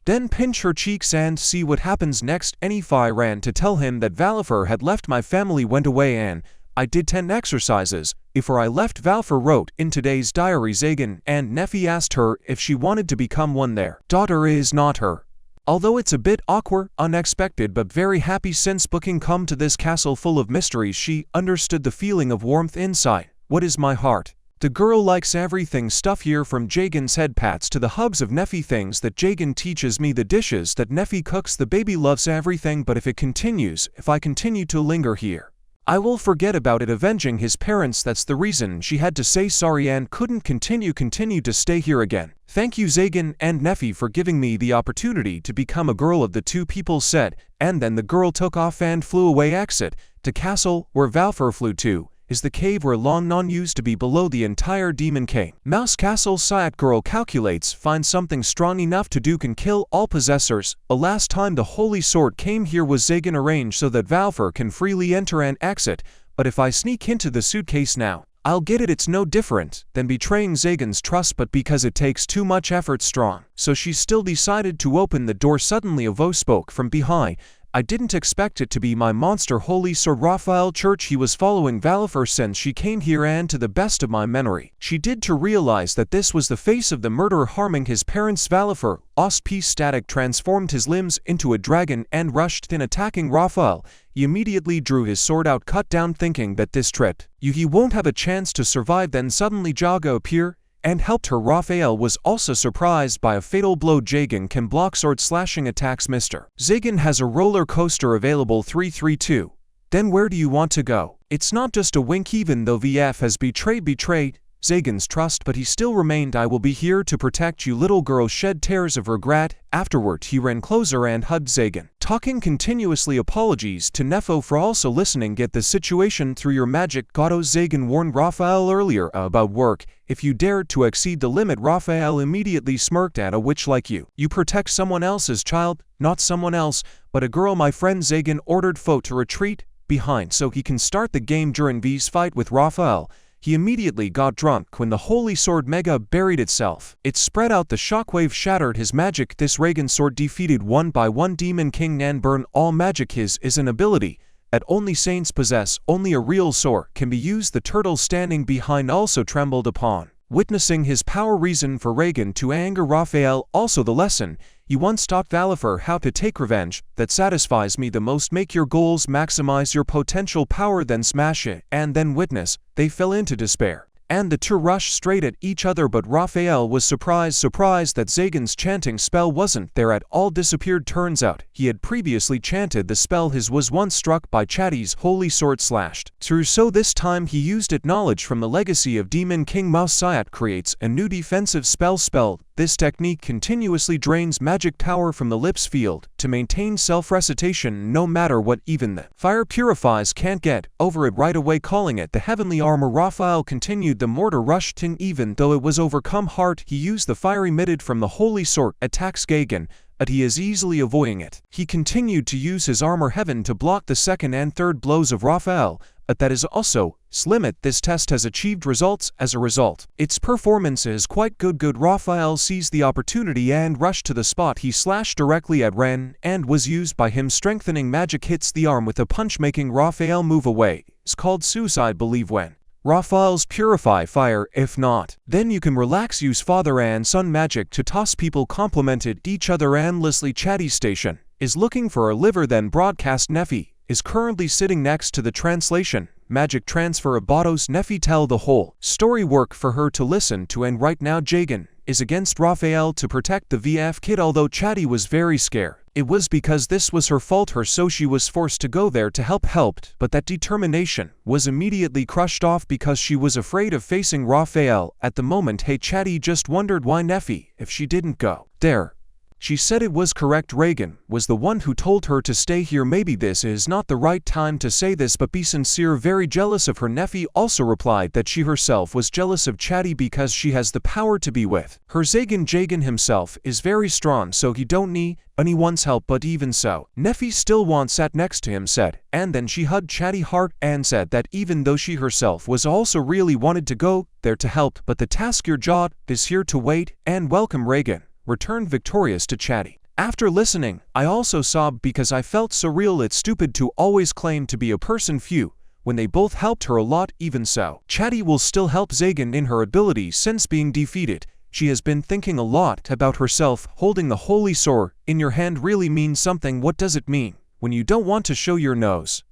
Then pinch her cheeks and see what happens next. Nefi ran to tell him that Valifer had left. "My family went away and I did 10 exercises before I left." Valifer wrote in today's diary. Zagan and Nefi asked her if she wanted to become one. Their daughter is not her. Although it's a bit awkward, unexpected, but very happy since booking come to this castle full of mysteries. She understood the feeling of warmth inside. "What is my heart?" The girl likes everything stuff here, from Jagan's head pats to the hugs of Nefi, things that Jagan teaches me, the dishes that Nefi cooks. The baby loves everything, but if I continue to linger here, I will forget about it, avenging his parents. That's the reason she had to say sorry and couldn't continue to stay here again. "Thank you Zagan and Nefi for giving me the opportunity to become a girl of the two people said, and then the girl took off and flew away. Exit to castle where Valfer flew to is the cave where Long Non used to be, below the entire demon king. Mouse castle. Sayat girl calculates, finds something strong enough to do can kill all possessors. The last time the holy sword came here was Zagan arranged so that Valfer can freely enter and exit, but if I sneak into the suitcase now, I'll get it. It's no different than betraying Zagan's trust, but because it takes too much effort strong, so she still decided to open the door. Suddenly a voice spoke from behind. I didn't expect it to be my monster holy Sir Raphael Church. He was following Valifer since she came here, and to the best of my memory, she did to realize that this was the face of the murderer harming his parents. Valifer lost peace. Static transformed his limbs into a dragon and rushed in, attacking Raphael. He immediately drew his sword out, cut down, thinking that this trip he won't have a chance to survive. Then suddenly Jaga appeared and helped her. Raphael was also surprised by a fatal blow. Jagan can block sword slashing attacks. Mr. Zagan has a roller coaster available. 332. Then where do you want to go? It's not just a wink. Even though VF has betrayed Zagan's trust, but he still remained. I will be here to protect you. Little girl shed tears of regret. Afterward he ran closer and hugged Zagan, talking continuously. Apologies to Nefo for also listening. Get the situation through your magic. Gato. Zagan warned Raphael earlier about work. If you dared to exceed the limit. Raphael immediately smirked at a witch like you. You protect someone else's child, not someone else, but a girl. My friend Zagan ordered Fo to retreat behind so he can start the game. During V's fight with Raphael, he immediately got drunk when the holy sword Mega buried itself. It spread out. The shockwave shattered his magic. This Reagan sword defeated one by one Demon King Nan. Burn all magic. His is an ability that only saints possess. Only a real sword can be used. The turtle standing behind also trembled upon witnessing his power. Reason for Reagan to anger Raphael. Also the lesson he once taught Valifer, how to take revenge that satisfies me the most. Make your goals, maximize your potential power, then smash it, and then witness. They fell into despair and the two rushed straight at each other, but Raphael was surprised that Zagan's chanting spell wasn't there at all, disappeared. Turns out, he had previously chanted the spell his was once struck by Chatty's holy sword slashed through, so this time he used it. Knowledge from the legacy of Demon King Maou creates a new defensive spell. This technique continuously drains magic power from the lips field to maintain self-recitation no matter what. Even the fire purifies can't get over it right away, calling it the heavenly armor. Raphael continued. The mortar rushed in. Even though it was overcome hard, he used the fire emitted from the holy sword attacks Gagan, but he is easily avoiding it. He continued to use his armor heaven to block the second and third blows of Raphael, but that is also limit. This test has achieved results. As a result, its performance is quite good. Raphael seized the opportunity and rushed to the spot. He slashed directly at Ren and was used by him. Strengthening magic hits the arm with a punch, making Raphael move away. It's called suicide. Believe when Raphael's purify fire. If not, then you can relax. Use father and son magic to toss people. Complemented each other endlessly. Chatty Station is looking for a liver, then broadcast. Nefi is currently sitting next to the translation magic transfer of Bado's. Nefi tell the whole story work for her to listen to, and right now Jagan is against Raphael to protect the VF kid. Although Chatty was very scared, it was because this was her fault, so she was forced to go there to helped, but that determination was immediately crushed off because she was afraid of facing Raphael at the moment. Hey, Chatty just wondered why Nefi, if she didn't go there. She said it was correct. Reagan was the one who told her to stay here. Maybe this is not the right time to say this, but be sincere. Very jealous of her. Nefi also replied that she herself was jealous of Chatty because she has the power to be with her. Jagan himself is very strong, so he don't need anyone's help, but even so, Nefi still sat next to him, said, and then she hugged Chatty hard and said that even though she herself was also really wanted to go there to help, but the task your job is here to wait and welcome. Reagan returned victorious to Chatty. After listening, I also sobbed because I felt so real. It's stupid to always claim to be a person few when they both helped her a lot. Even so, Chatty will still help Zagan in her abilities. Since being defeated, she has been thinking a lot about herself. Holding the holy sword in your hand really means something. What does it mean when you don't want to show your nose,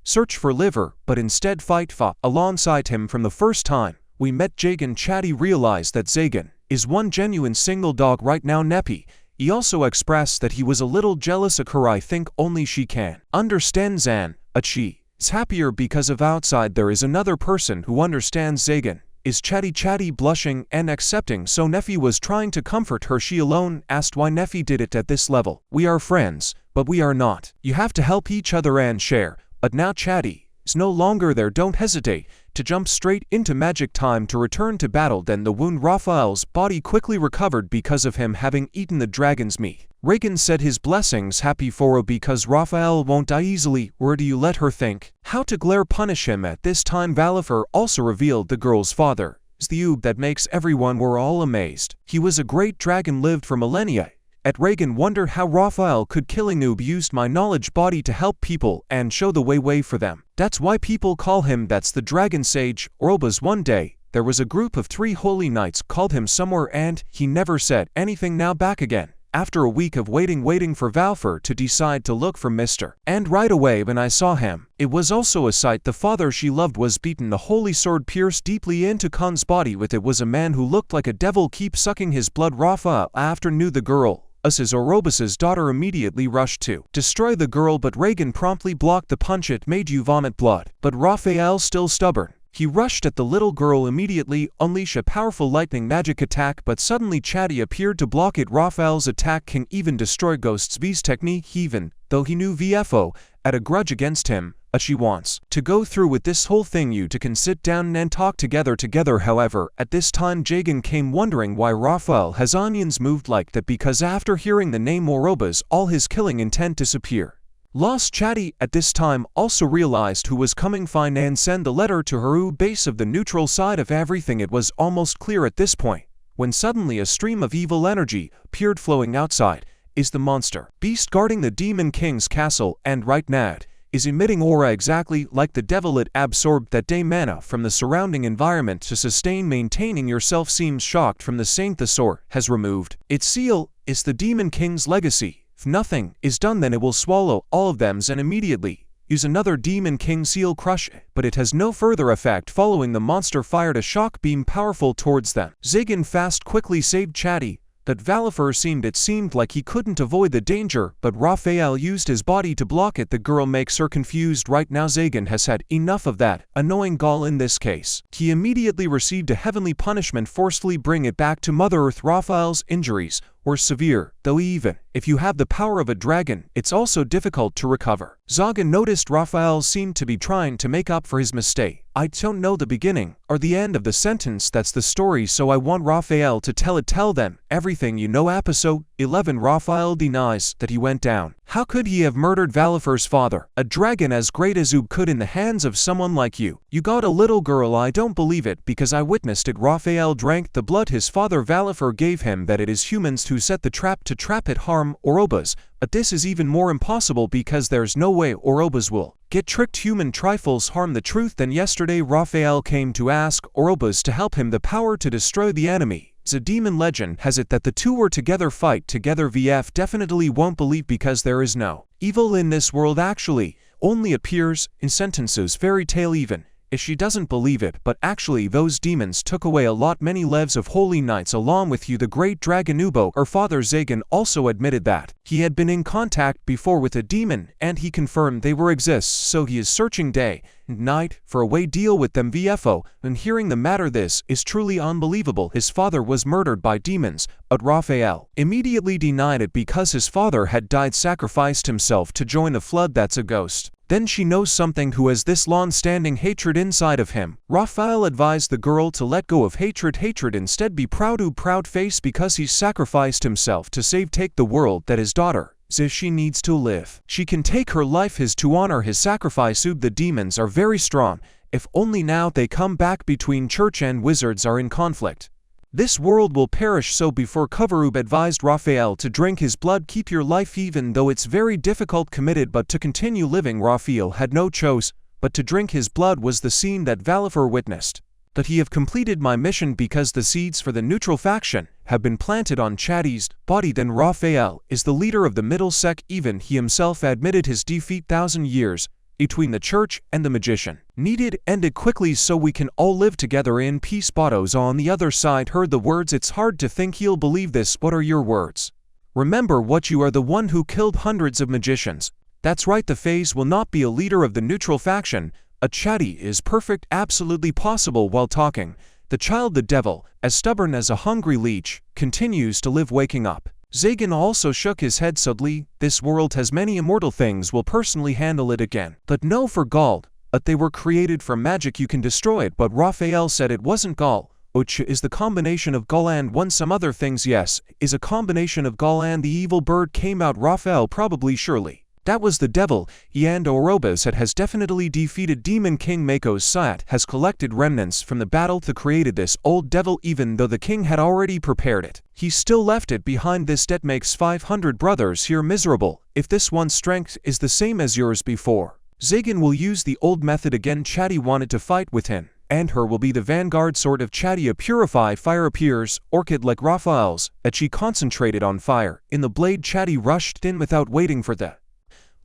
search for liver, but instead fight alongside him from the first time we met Jagan? Chatty realized that Zagan is one genuine single dog right now. Nepi, he also expressed that he was a little jealous of her. I think only she can understand Zan. She is happier because of outside there is another person who understands Zagan. Is Chatty blushing and accepting, so Nefi was trying to comfort her. She alone asked why Nefi did it at this level. We are friends, but we are not. You have to help each other and share. But now Chatty is no longer there. Don't hesitate to jump straight into magic time to return to battle. Then the wound. Raphael's body quickly recovered because of him having eaten the dragon's meat. Reagan said his blessings happy for her because Raphael won't die easily. Where do you let her think how to glare punish him at this time? Valifer also revealed the girl's father is the oob that makes everyone were all amazed. He was a great dragon, lived for millennia. At Reagan wondered how Raphael could killing noob used my knowledge body to help people and show the way for them. That's why people call him that's the dragon sage. Orobas one day, there was a group of 3 holy knights called him somewhere and he never said anything. Now back again. After a week of waiting for Valfer to decide to look for Mr. And right away when I saw him, it was also a sight. The father she loved was beaten. The holy sword pierced deeply into Khan's body. With it was a man who looked like a devil. Keep sucking his blood. Raphael after knew the girl. Orobas's daughter immediately rushed to destroy the girl, but Reagan promptly blocked the punch. It made you vomit blood. But Raphael still stubborn. He rushed at the little girl immediately, unleash a powerful lightning magic attack, but suddenly Chatty appeared to block it. Raphael's attack can even destroy Ghosts V's technique, even though he knew VFO had a grudge against him. She wants to go through with this whole thing. You two can sit down and talk together. However, at this time Jagan came wondering why Raphael has onions moved like that, because after hearing the name Orobas, all his killing intent disappear. Lost. Chatty at this time also realized who was coming. Fine and send the letter to her base of the neutral side of everything. It was almost clear at this point when suddenly a stream of evil energy appeared flowing outside. Is the monster beast guarding the Demon King's castle, and right now it is emitting aura exactly like the devil. It absorbed that day mana from the surrounding environment to sustain maintaining yourself. Seems shocked from the saint. The sword has removed its seal. Is the Demon King's legacy. If nothing is done, then it will swallow all of them, and immediately use another Demon King Seal Crush, but it has no further effect following the monster fired a shock beam powerful towards them. Zagan fast quickly saved Chatty. That Valifer it seemed like he couldn't avoid the danger, but Raphael used his body to block it. The girl makes her confused right now. Zagan has had enough of that annoying Gaul in this case. He immediately received a heavenly punishment, forcefully bring it back to Mother Earth. Raphael's injuries were severe, though even if you have the power of a dragon, it's also difficult to recover. Zagan noticed Raphael seemed to be trying to make up for his mistake. I don't know the beginning or the end of the sentence, that's the story, so I want Raphael to tell it. Tell them everything you know. Episode 11. Raphael denies that he went down. How could he have murdered Valifer's father? A dragon as great as Ub could in the hands of someone like you. You got a little girl. I don't believe it because I witnessed it. Raphael drank the blood his father Valifer gave him. That it is humans who set the trap to trap it harm Orobas. But this is even more impossible because there's no way Orobas will get tricked. Human trifles harm the truth. Then yesterday Raphael came to ask Orobas to help him the power to destroy the enemy. The demon legend has it that the two were together, fight together. VF definitely won't believe because there is no evil in this world, actually only appears in sentences. Fairy tale even if she doesn't believe it, but actually those demons took away a lot many lives of holy knights along with you. The great dragon Ubo, her father Zagan, also admitted that he had been in contact before with a demon and he confirmed they were exists, so he is searching day and night for a way deal with them. VFO, and hearing the matter, this is truly unbelievable. His father was murdered by demons, but Raphael immediately denied it because his father had died, sacrificed himself to join the flood. That's a ghost. Then she knows something who has this long-standing hatred inside of him. Raphael advised the girl to let go of hatred, instead be proud. Proud face because he sacrificed himself to take the world that his daughter, if she needs to live, she can take her life. His to honor his sacrifice. The demons are very strong. If only now they come back. Between church and wizards are in conflict. This world will perish, so before Coverub advised Raphael to drink his blood. Keep your life even though it's very difficult, committed but to continue living. Raphael had no choice but to drink his blood. Was the scene that Valifer witnessed. That he have completed my mission because the seeds for the neutral faction have been planted on Chatty's body. Then Raphael is the leader of the middle sect. Even he himself admitted his defeat. 1,000 years between the church and the magician needed ended quickly so we can all live together in peace. Botos on the other side heard the words. It's hard to think he'll believe this. What are your words? Remember what you are, the one who killed hundreds of magicians. That's right, the phase will not be a leader of the neutral faction. A Chatty is perfect, absolutely possible. While talking, the child, the devil, as stubborn as a hungry leech, continues to live. Waking up, Zagan also shook his head suddenly. This world has many immortal things, will personally handle it again. But no, for Gaul, but they were created from magic, you can destroy it. But Raphael said it wasn't Gaul. Which is the combination of Gaul and one some other things. Yes, is a combination of Gaul and the evil bird came out. Raphael probably surely. That was the devil. He and Orobas has definitely defeated Demon King Mako's Sayat has collected remnants from the battle to created this old devil. Even though the king had already prepared it, he still left it behind. This debt makes 500 brothers here miserable. If this one's strength is the same as yours before, Zagan will use the old method again. Chatty wanted to fight with him, and her will be the vanguard sword of Chatty. A purify fire appears, orchid like Raphael's, that she concentrated on fire. In the blade, Chatty rushed in without waiting for the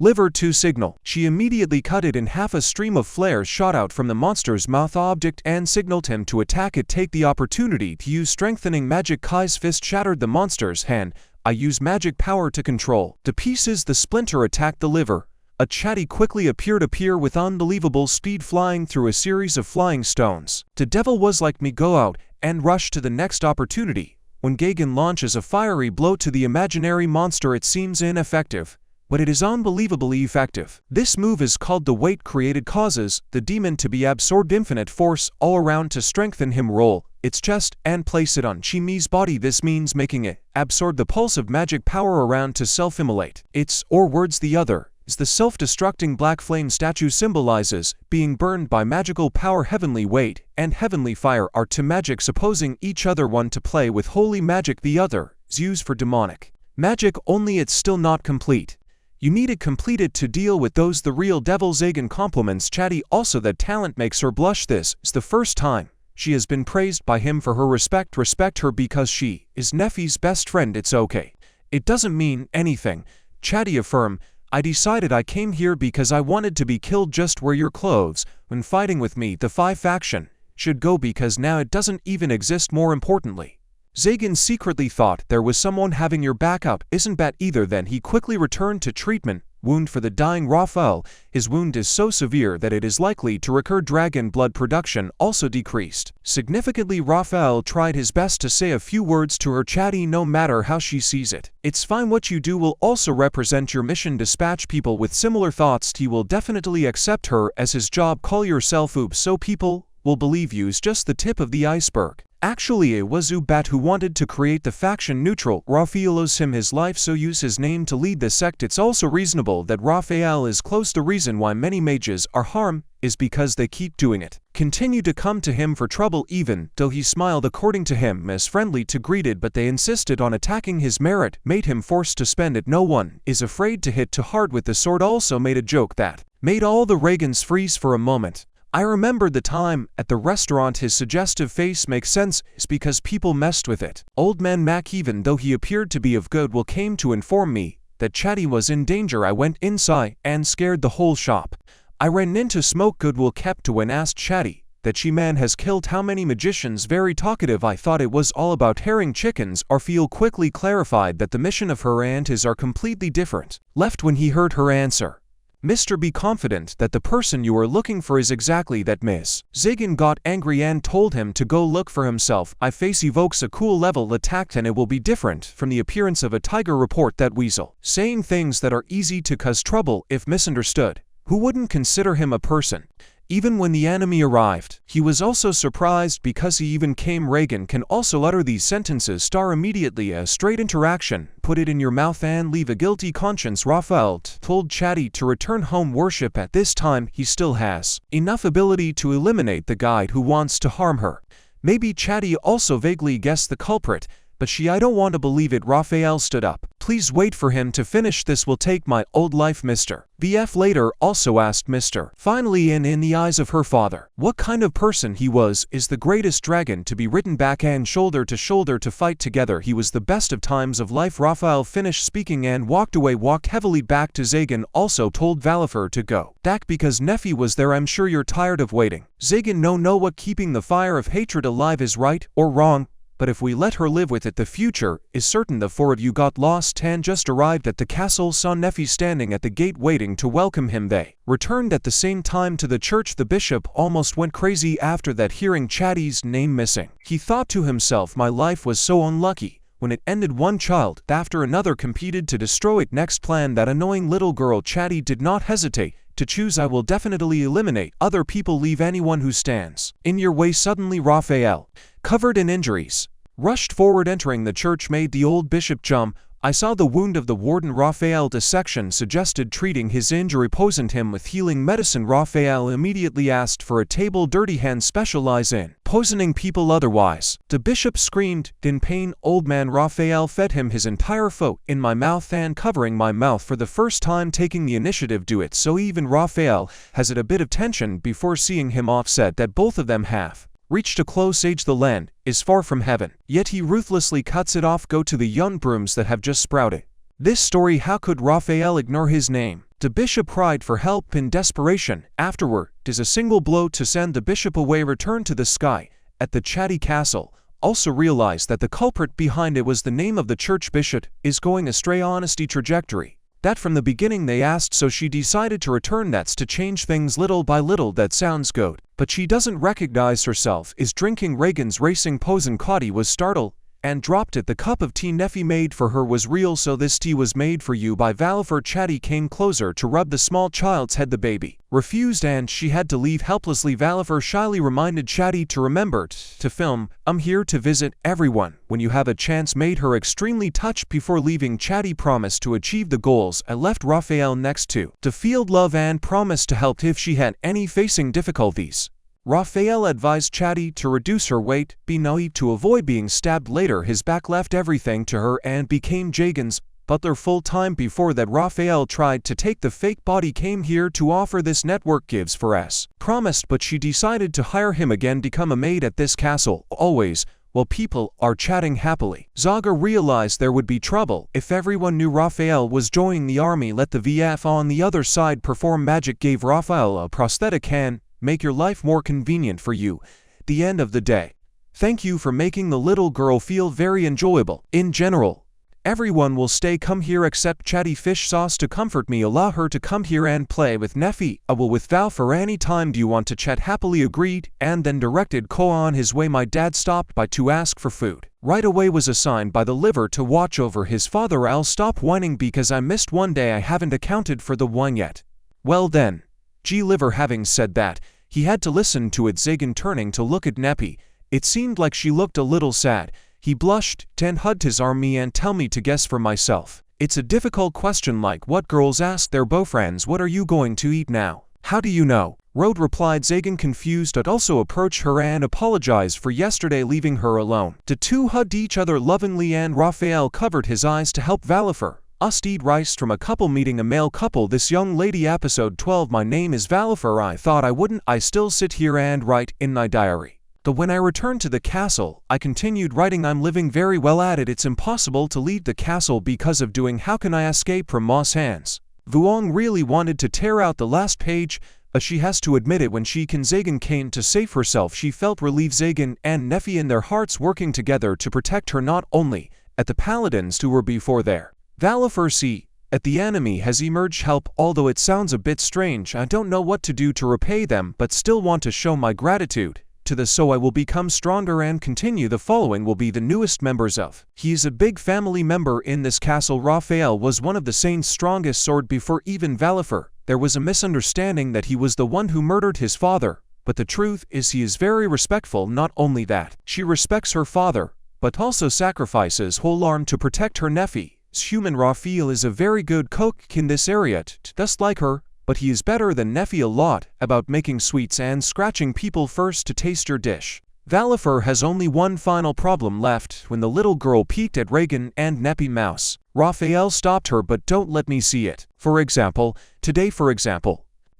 liver to signal. She immediately cut it in half. A stream of flares shot out from the monster's mouth object and signaled him to attack it. Take the opportunity to use strengthening magic. Kai's fist shattered the monster's hand. I use magic power to control to pieces. The splinter attacked the liver. A Chatty quickly appear with unbelievable speed, flying through a series of flying stones. The devil was like me, go out and rush to the next opportunity. When Gagan launches a fiery blow to the imaginary monster, it seems ineffective, but it is unbelievably effective. This move is called the weight created, causes the demon to be absorbed infinite force all around to strengthen him. Roll its chest and place it on Chimi's body. This means making it absorb the pulse of magic power around to self-immolate. Its or words the other is the self-destructing black flame statue symbolizes being burned by magical power. Heavenly weight and heavenly fire are two magics opposing each other, one to play with holy magic, the other is used for demonic magic only. It's still not complete. You need it completed to deal with those the real devil. Zagan compliments Chatty also that talent makes her blush. This is the first time she has been praised by him for her respect. Respect her because she is Neffy's best friend. It's okay. It doesn't mean anything. Chatty affirm, I decided I came here because I wanted to be killed. Just wear your clothes when fighting with me. The Phi faction should go because now it doesn't even exist. More importantly, Zagan secretly thought there was someone having your back up. Isn't bad either. Then he quickly returned to treatment. Wound for the dying Raphael. His wound is so severe that it is likely to recur. Dragon blood production also decreased significantly. Raphael tried his best to say a few words to her. Chatty, no matter how she sees it, it's fine. What you do will also represent your mission. Dispatch people with similar thoughts. He will definitely accept her as his job. Call yourself Oops so people will believe you is just the tip of the iceberg. Actually, it was Ubat who wanted to create the faction neutral. Raphael owes him his life, so use his name to lead the sect. It's also reasonable that Raphael is close. The reason why many mages are harmed is because they keep doing it. Continue to come to him for trouble even though he smiled. According to him, as friendly to greeted, but they insisted on attacking his merit, made him forced to spend it. No one is afraid to hit too hard with the sword. Also made a joke that made all the Reagans freeze for a moment. I remembered the time at the restaurant. His suggestive face makes sense, it's because people messed with it. Old man Mac, even though he appeared to be of goodwill, came to inform me that Chatty was in danger. I went inside and scared the whole shop. I ran into Smoke. Goodwill kept to when asked Chatty that she man has killed how many magicians. Very talkative. I thought it was all about herring chickens. Arfeel quickly clarified that the mission of her and his are completely different. Left when he heard her answer. Mr. Be confident that the person you are looking for is exactly that. Miss Zagan got angry and told him to go look for himself. I face evokes a cool level attack and it will be different from the appearance of a tiger. Report that weasel saying things that are easy to cause trouble if misunderstood. Who wouldn't consider him a person? Even when the enemy arrived, he was also surprised because he even came. Reagan can also utter these sentences. Star immediately a straight interaction. Put it in your mouth and leave a guilty conscience. Raphael told Chatty to return home. Worship at this time he still has enough ability to eliminate the guy who wants to harm her. Maybe Chatty also vaguely guessed the culprit, but I don't want to believe it. Raphael stood up. Please wait for him to finish. This will take my old life. Mr. BF later also asked Mr. Finally in the eyes of her father what kind of person he was. Is the greatest dragon to be written back and shoulder to shoulder to fight together. He was the best of times of life. Raphael finished speaking and walked away. Walked heavily back to Zagan. Also told Valifer to go back because Nephi was there. I'm sure you're tired of waiting. Zagan know what keeping the fire of hatred alive is right or wrong. But if we let her live with it, the future is certain. The four of you got lost. Tan just arrived at the castle, saw Nephi standing at the gate waiting to welcome him. They returned at the same time to the church. The bishop almost went crazy after that, hearing Chatty's name missing. He thought to himself, my life was so unlucky. When it ended, one child after another competed to destroy it. Next plan that annoying little girl. Chatty did not hesitate to choose. I will definitely eliminate other people. Leave anyone who stands in your way. Suddenly Raphael, covered in injuries, rushed forward. Entering the church made the old bishop jump. I saw the wound of the warden. Raphael dissection suggested treating his injury. Poisoned him with healing medicine. Raphael immediately asked for a table. Dirty hands specialize in poisoning people otherwise. The bishop screamed in pain. Old man. Raphael fed him his entire foe in my mouth and covering my mouth for the first time, taking the initiative. Do it. So even Raphael has it a bit of tension before seeing him offset that both of them have reached a close age. The land is far from heaven, yet he ruthlessly cuts it off. Go to the young brooms that have just sprouted. This story. How could Raphael ignore his name? The bishop cried for help in desperation. Afterward, is a single blow to send the bishop away. Return to the sky at the Chatty castle. Also realized that the culprit behind it was the name of the church. Bishop is going astray. Honesty trajectory that from the beginning they asked, so she decided to return. That's to change things little by little. That sounds good, but she doesn't recognize herself is drinking Reagan's racing pose. And Cotty was startled and dropped it. The cup of tea Nephi made for her was real, so this tea was made for you by Valifer. Chatty came closer to rub the small child's head. The baby refused and she had to leave helplessly. Valifer shyly reminded Chatty to remember to film I'm here to visit everyone when you have a chance. Made her extremely touched. Before leaving, Chatty promised to achieve the goals. I left Raphael next to field love and promised to help if she had any facing difficulties. Raphael advised Chatty to reduce her weight, be naive to avoid being stabbed later. His back left everything to her and became Jagan's butler full-time. Before that, Raphael tried to take the fake body. Came here to offer this network gives for S. Promised, but she decided to hire him again, become a maid at this castle. Always while people are chatting happily. Zaga realized there would be trouble if everyone knew Raphael was joining the army. Let the VF on the other side perform magic, gave Raphael a prosthetic hand, make your life more convenient for you. The end of the day. Thank you for making the little girl feel very enjoyable. In general, everyone will stay come here except Chatty Fish Sauce to comfort me. Allow her to come here and play with Neffy. I will with Val for any time. Do you want to chat? Happily agreed, and then directed Koa on his way. My dad stopped by to ask for food. Right away was assigned by the liver to watch over his father. I'll stop whining because I missed one day. I haven't accounted for the wine yet. Well then. Liver having said that, he had to listen to it. Zagan turning to look at Neppy. It seemed like she looked a little sad. He blushed, then hugged his arm. Me and tell me to guess for myself. It's a difficult question like what girls ask their boyfriends. What are you going to eat now? How do you know? Rode replied. Zagan confused but also approached her and apologized for yesterday leaving her alone. The two hugged each other lovingly and Raphael covered his eyes to help Valifer. Us eat rice from a couple meeting a male couple. This young lady. Episode 12. My name is Valifer. I thought I wouldn't. I still sit here and write in my diary. When I returned to the castle, I continued writing. I'm living very well at it. It's impossible to leave the castle because of doing. How can I escape from Ma's hands? Vuong really wanted to tear out the last page, but she has to admit it when she can. Zagan came to save herself. She felt relieved. Zagan and Neffy in their hearts working together to protect her, not only at the paladins who were before there. Valifer see at the enemy has emerged help. Although it sounds a bit strange, I don't know what to do to repay them, but still want to show my gratitude to this, so I will become stronger and continue. The following will be the newest members of. He is a big family member in this castle. Raphael was one of the saint's strongest sword before even Valifer. There was a misunderstanding that he was the one who murdered his father, but the truth is he is very respectful. Not only that, she respects her father, but also sacrifices whole arm to protect her nephew. Human Raphael is a very good cook in this area, just like her, but he is better than Neffy a lot about making sweets and scratching people first to taste your dish. Valifer has only one final problem left. When the little girl peeked at Reagan and Neppy Mouse, Raphael stopped her. But don't let me see it. For example,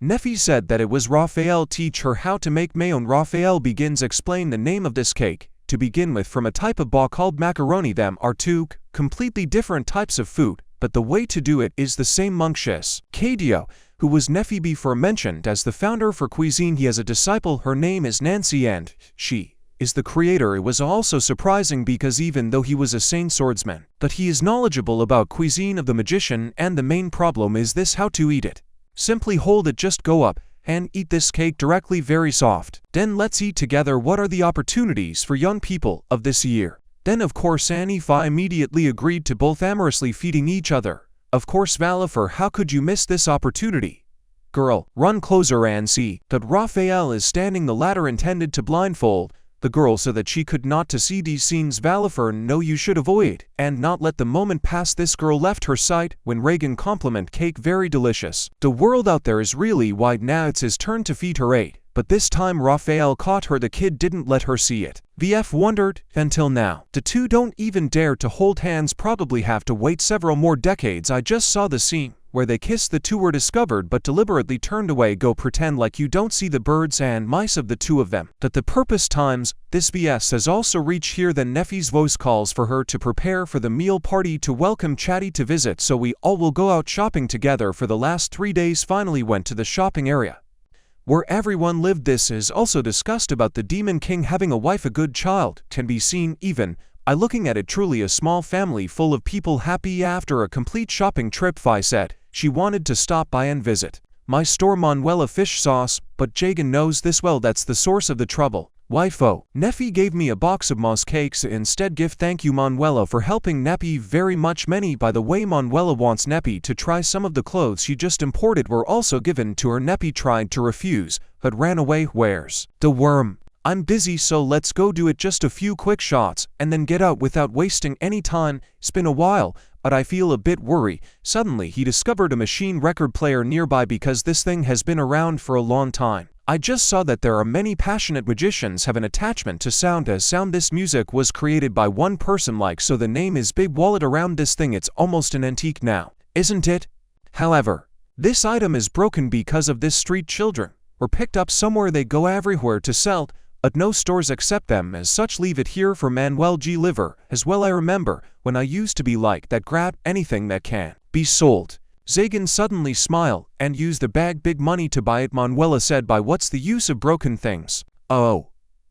Neffy said that it was Raphael teach her how to make Maou. Raphael begins explain the name of this cake. To begin with, from a type of ball called macaroni. Them are two completely different types of food, but the way to do it is the same. Monkshes Kadio, who was Neffy before mentioned as the founder for cuisine. He has a disciple, her name is Nancy, and she is the creator. It was also surprising because even though he was a saint swordsman, but he is knowledgeable about cuisine of the magician, and the main problem is this: how to eat it. Simply hold it, just go up and eat this cake directly, very soft. Then let's eat together. What are the opportunities for young people of this year? Then of course Annie Fa immediately agreed to both amorously feeding each other. Of course Valifer, how could you miss this opportunity? Girl, run closer and see that Raphael is standing the ladder intended to blindfold the girl so that she could not to see these scenes. Valifer, no, you should avoid and not let the moment pass. This girl left her sight when Reagan compliment cake very delicious. The world out there is really wide now. It's his turn to feed her ate, but this time Raphael caught her. The kid didn't let her see it. VF wondered, until now. The two don't even dare to hold hands, probably have to wait several more decades. I just saw the scene where they kissed. The two were discovered but deliberately turned away. Go pretend like you don't see the birds and mice of the two of them. That the purpose times, this VS has also reached here. Then Neffy's voice calls for her to prepare for the meal party to welcome Chatty to visit, so we all will go out shopping together for the last 3 days. Finally went to the shopping area where everyone lived. This is also discussed about the Demon King having a wife. A good child can be seen even I looking at it. Truly a small family full of people happy. After a complete shopping trip, Fi said she wanted to stop by and visit my store Manuela fish sauce, but Jagan knows this well. That's the source of the trouble. Wifo, Neffy gave me a box of Moss cakes instead. Gift. Thank you Manuela for helping Neppy very much. Many. By the way, Manuela wants Neppy to try some of the clothes she just imported were also given to her. Neppy tried to refuse, but ran away. Where's the worm? I'm busy, so let's go do it. Just a few quick shots and then get out without wasting any time. It's been a while, but I feel a bit worried. Suddenly he discovered a machine record player nearby because this thing has been around for a long time. I just saw that there are many passionate magicians have an attachment to sound as sound. This music was created by one person, like so the name is Big Wallet around this thing. It's almost an antique now, isn't it? However, this item is broken because of this street children were picked up somewhere. They go everywhere to sell, But no stores accept them as such. Leave it here for Manuel G. Liver. As well I remember when I used to be like that, grab anything that can be sold. Zagan suddenly smiled and used the bag big money to buy it. Manuela said, by what's the use of broken things? Oh.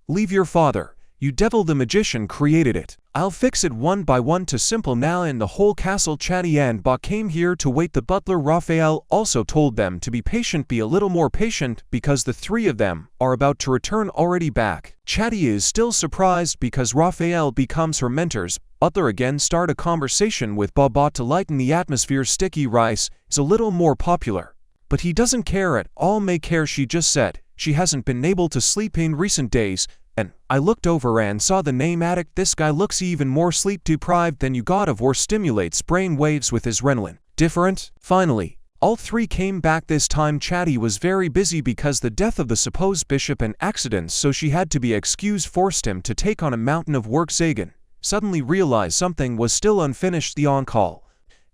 Leave your father. You devil, the magician created it. I'll fix it one by one. To simple now in the whole castle. Chatty and Ba came here to wait. The butler Raphael also told them to be patient, be a little more patient, because the three of them are about to return already back. Chatty is still surprised because Raphael becomes her mentors. Butler again start a conversation with Baba to lighten the atmosphere. Sticky rice is a little more popular, but he doesn't care at all. May care, she just said she hasn't been able to sleep in recent days. And I looked over and saw the name addict. This guy looks even more sleep deprived than you. God of War stimulates brain waves with his Renlin. Different? Finally, all three came back. This time Chatty was very busy because the death of the supposed bishop and accidents, so she had to be excused, forced him to take on a mountain of work. Zagan suddenly realized something was still unfinished. The on-call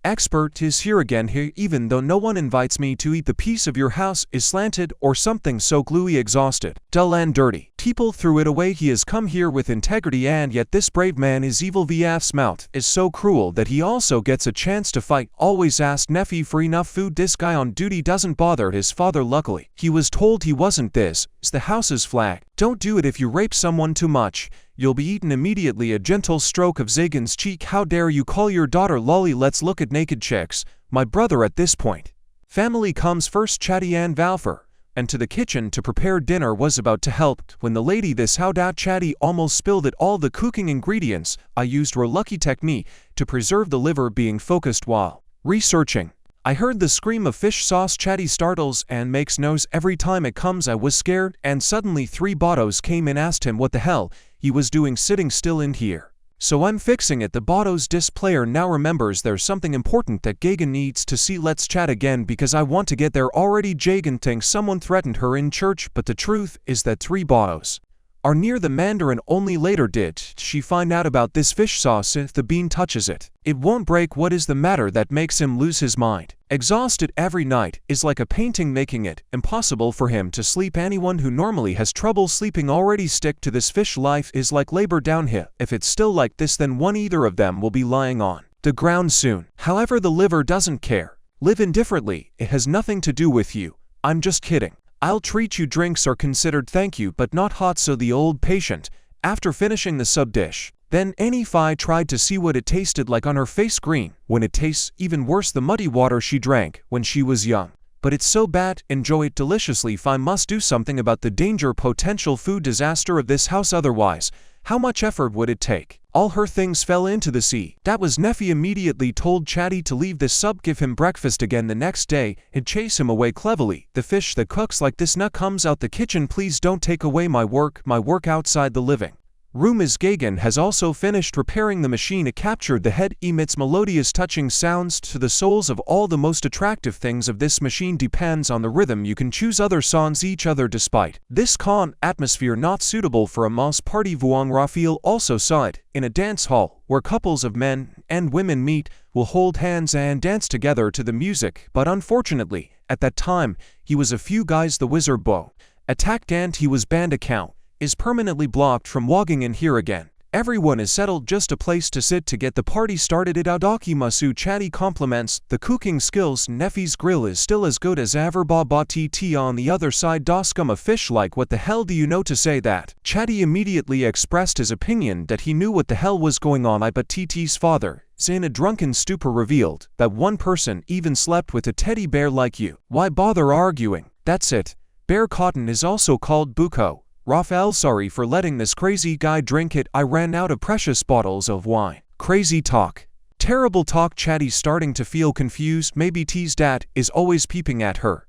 expert is here again. Here, even though no one invites me to eat, the piece of your house is slanted or something so gluey, exhausted, dull and dirty. People threw it away. He has come here with integrity, and yet this brave man is evil. VF's mouth is so cruel that he also gets a chance to fight. Always asked Neffy for enough food. This guy on duty doesn't bother his father. Luckily, he was told he wasn't. This is the house's flag. Don't do it. If you rape someone too much, you'll be eaten immediately. A gentle stroke of Zagan's cheek. How dare you call your daughter lolly? Let's look at naked chicks. My brother at this point. Family comes first. Chatty and Valfer and to the kitchen to prepare dinner, was about to help when the lady this how'd out. Chatty almost spilled it all. The cooking ingredients I used were lucky technique to preserve the liver, being focused while researching. I heard the scream of fish sauce. Chatty startles and makes nose every time it comes. I was scared, and suddenly 3 bottos came in, asked him what the hell he was doing sitting still in here. So I'm fixing it. The bottos displayer now remembers there's something important that Gagan needs to see. Let's chat again because I want to get there already. Jagan thinks someone threatened her in church, but the truth is that 3 bottos are near the Mandarin. Only later did she find out about this fish sauce. If the bean touches it, it won't break. What is the matter that makes him lose his mind? Exhausted every night is like a painting, making it impossible for him to sleep. Anyone who normally has trouble sleeping already stick to this fish. Life is like labor down here. If it's still like this, then either of them will be lying on the ground soon. However, the liver doesn't care. Live indifferently. It has nothing to do with you. I'm just kidding. I'll treat you. Drinks are considered thank you, but not hot. So the old patient, after finishing the sub dish, then Annie-Fi tried to see what it tasted like. On her face green. When it tastes even worse, the muddy water she drank when she was young. But it's so bad. Enjoy it deliciously. Fi must do something about the danger, potential food disaster of this house. Otherwise, how much effort would it take? All her things fell into the sea. That was Neffy immediately told Chatty to leave this sub, give him breakfast again the next day, and chase him away cleverly. The fish that cooks like this nut comes out the kitchen. Please don't take away my work outside the living room. Is Gagan has also finished repairing the machine. It captured the head, emits melodious touching sounds to the souls of all. The most attractive things of this machine depends on the rhythm. You can choose other songs each other. Despite this calm atmosphere not suitable for a mouse party, Vuong Raphael also saw it in a dance hall where couples of men and women meet, will hold hands and dance together to the music. But unfortunately, at that time, he was a few guys. The wizard Bo attacked and he was banned. Account is permanently blocked from logging in here again. Everyone is settled, just a place to sit to get the party started. Masu Chatty compliments the cooking skills. Neffy's grill is still as good as ever. Baba TT on the other side. Doscum a fish like what the hell do you know to say that? Chatty immediately expressed his opinion that he knew what the hell was going on. But TT's father, in a drunken stupor, revealed that one person even slept with a teddy bear like you. Why bother arguing? That's it. Bear cotton is also called buko. Raphael, sorry for letting this crazy guy drink it. I ran out of precious bottles of wine. Crazy talk. Terrible talk. Chatty's starting to feel confused. Maybe T's dad is always peeping at her.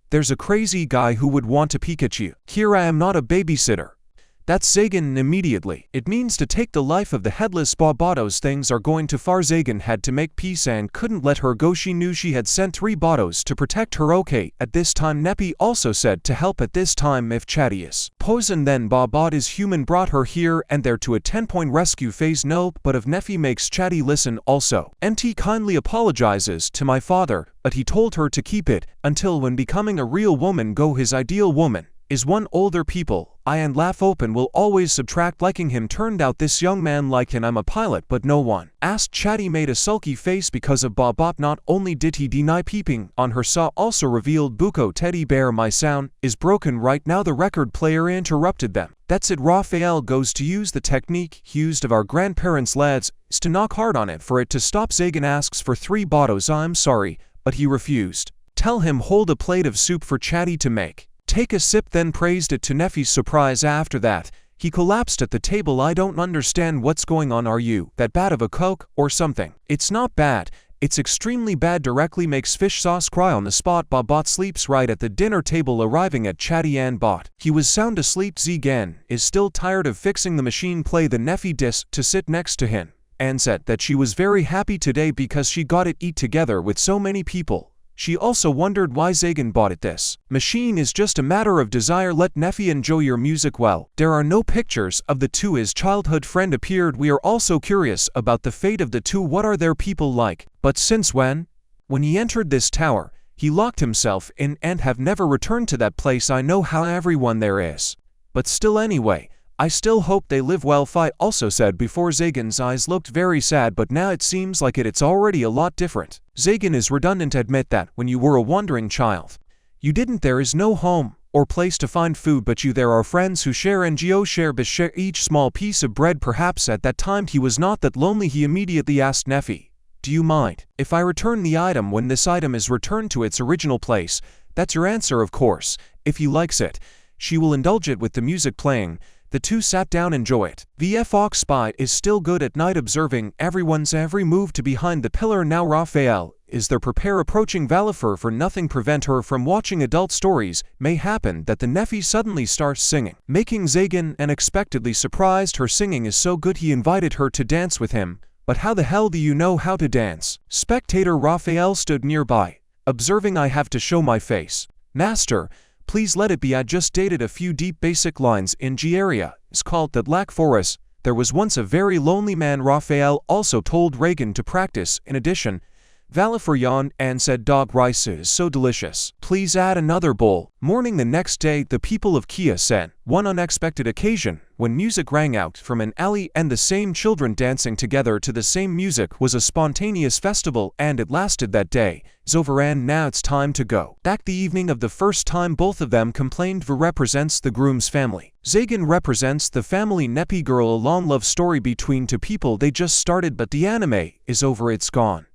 There's a crazy guy who would want to peek at you. Here I am not a babysitter. That's Zagan immediately. It means to take the life of the headless Bottos. Things are going too far. Zagan had to make peace and couldn't let her go. She knew she had sent 3 Bottos to protect her. Okay, at this time Neppy also said to help at this time if Chatty is poison, then Bot is human, brought her here and there to a 10-point rescue phase. No, but if Neffy makes Chatty listen also. MT kindly apologizes to my father, but he told her to keep it until when becoming a real woman go. His ideal woman is one older people, I and laugh open will always subtract liking him. Turned out this young man liked him. I'm a pilot but no one asked. Chatty made a sulky face because of Bobop. Not only did he deny peeping on her, saw also revealed Buko teddy bear. My sound is broken right now. The record player interrupted them. That's it. Raphael goes to use the technique used of our grandparents lads, is to knock hard on it for it to stop. Zagan asks for 3 bottles. I'm sorry, but he refused. Tell him hold a plate of soup for Chatty to make. Take a sip, then praised it to Neffy's surprise. After that, he collapsed at the table. I don't understand what's going on. Are you that bad of a cook or something? It's not bad. It's extremely bad. Directly makes fish sauce cry on the spot. Bobot sleeps right at the dinner table. Arriving at Chatty and Bot, he was sound asleep. Zgan is still tired of fixing the machine. Play the Neffy disc to sit next to him and said that she was very happy today because she got it eat together with so many people. She also wondered why Zagan bought it. This machine is just a matter of desire. Let Neffy enjoy your music. Well, there are no pictures of the two. His childhood friend appeared. We are also curious about the fate of the two. What are their people like? But since when he entered this tower, he locked himself in and have never returned to that place. I know how everyone there is. But still anyway, I still hope they live well. Fi also said before. Zagan's eyes looked very sad, but now it seems like it's already a lot different. Zagan is redundant. Admit that when you were a wandering child, you didn't. There is no home or place to find food, but there are friends who share NGO share each small piece of bread. Perhaps at that time he was not that lonely. He immediately asked Neffy, do you mind if I return the item when this item is returned to its original place? That's your answer, of course. If he likes it, she will indulge it with the music playing. The two sat down. Enjoy it. The Fox Spy is still good at night, observing everyone's every move to behind the pillar. Now Raphael is there. Prepare approaching Valifer for nothing prevent her from watching adult stories. May happen that the Neffy suddenly starts singing, making Zagan unexpectedly surprised. Her singing is so good he invited her to dance with him. But how the hell do you know how to dance? Spectator Raphael stood nearby, observing. I have to show my face. Master, please let it be. I just dated a few deep basic lines in G area. It's called that lack for us. There was once a very lonely man. Raphael also told Reagan to practice. In addition, Valifer yawned and said, dog rice is so delicious. Please add another bowl. Morning the next day, the people of Kia sent one unexpected occasion when music rang out from an alley and the same children dancing together to the same music was a spontaneous festival, and it lasted that day. It's over and now it's time to go back. The evening of the first time both of them complained. V represents the groom's family. Zagan represents the family. Neppy girl. A long love story between two people. They just started, but the anime is over. It's gone.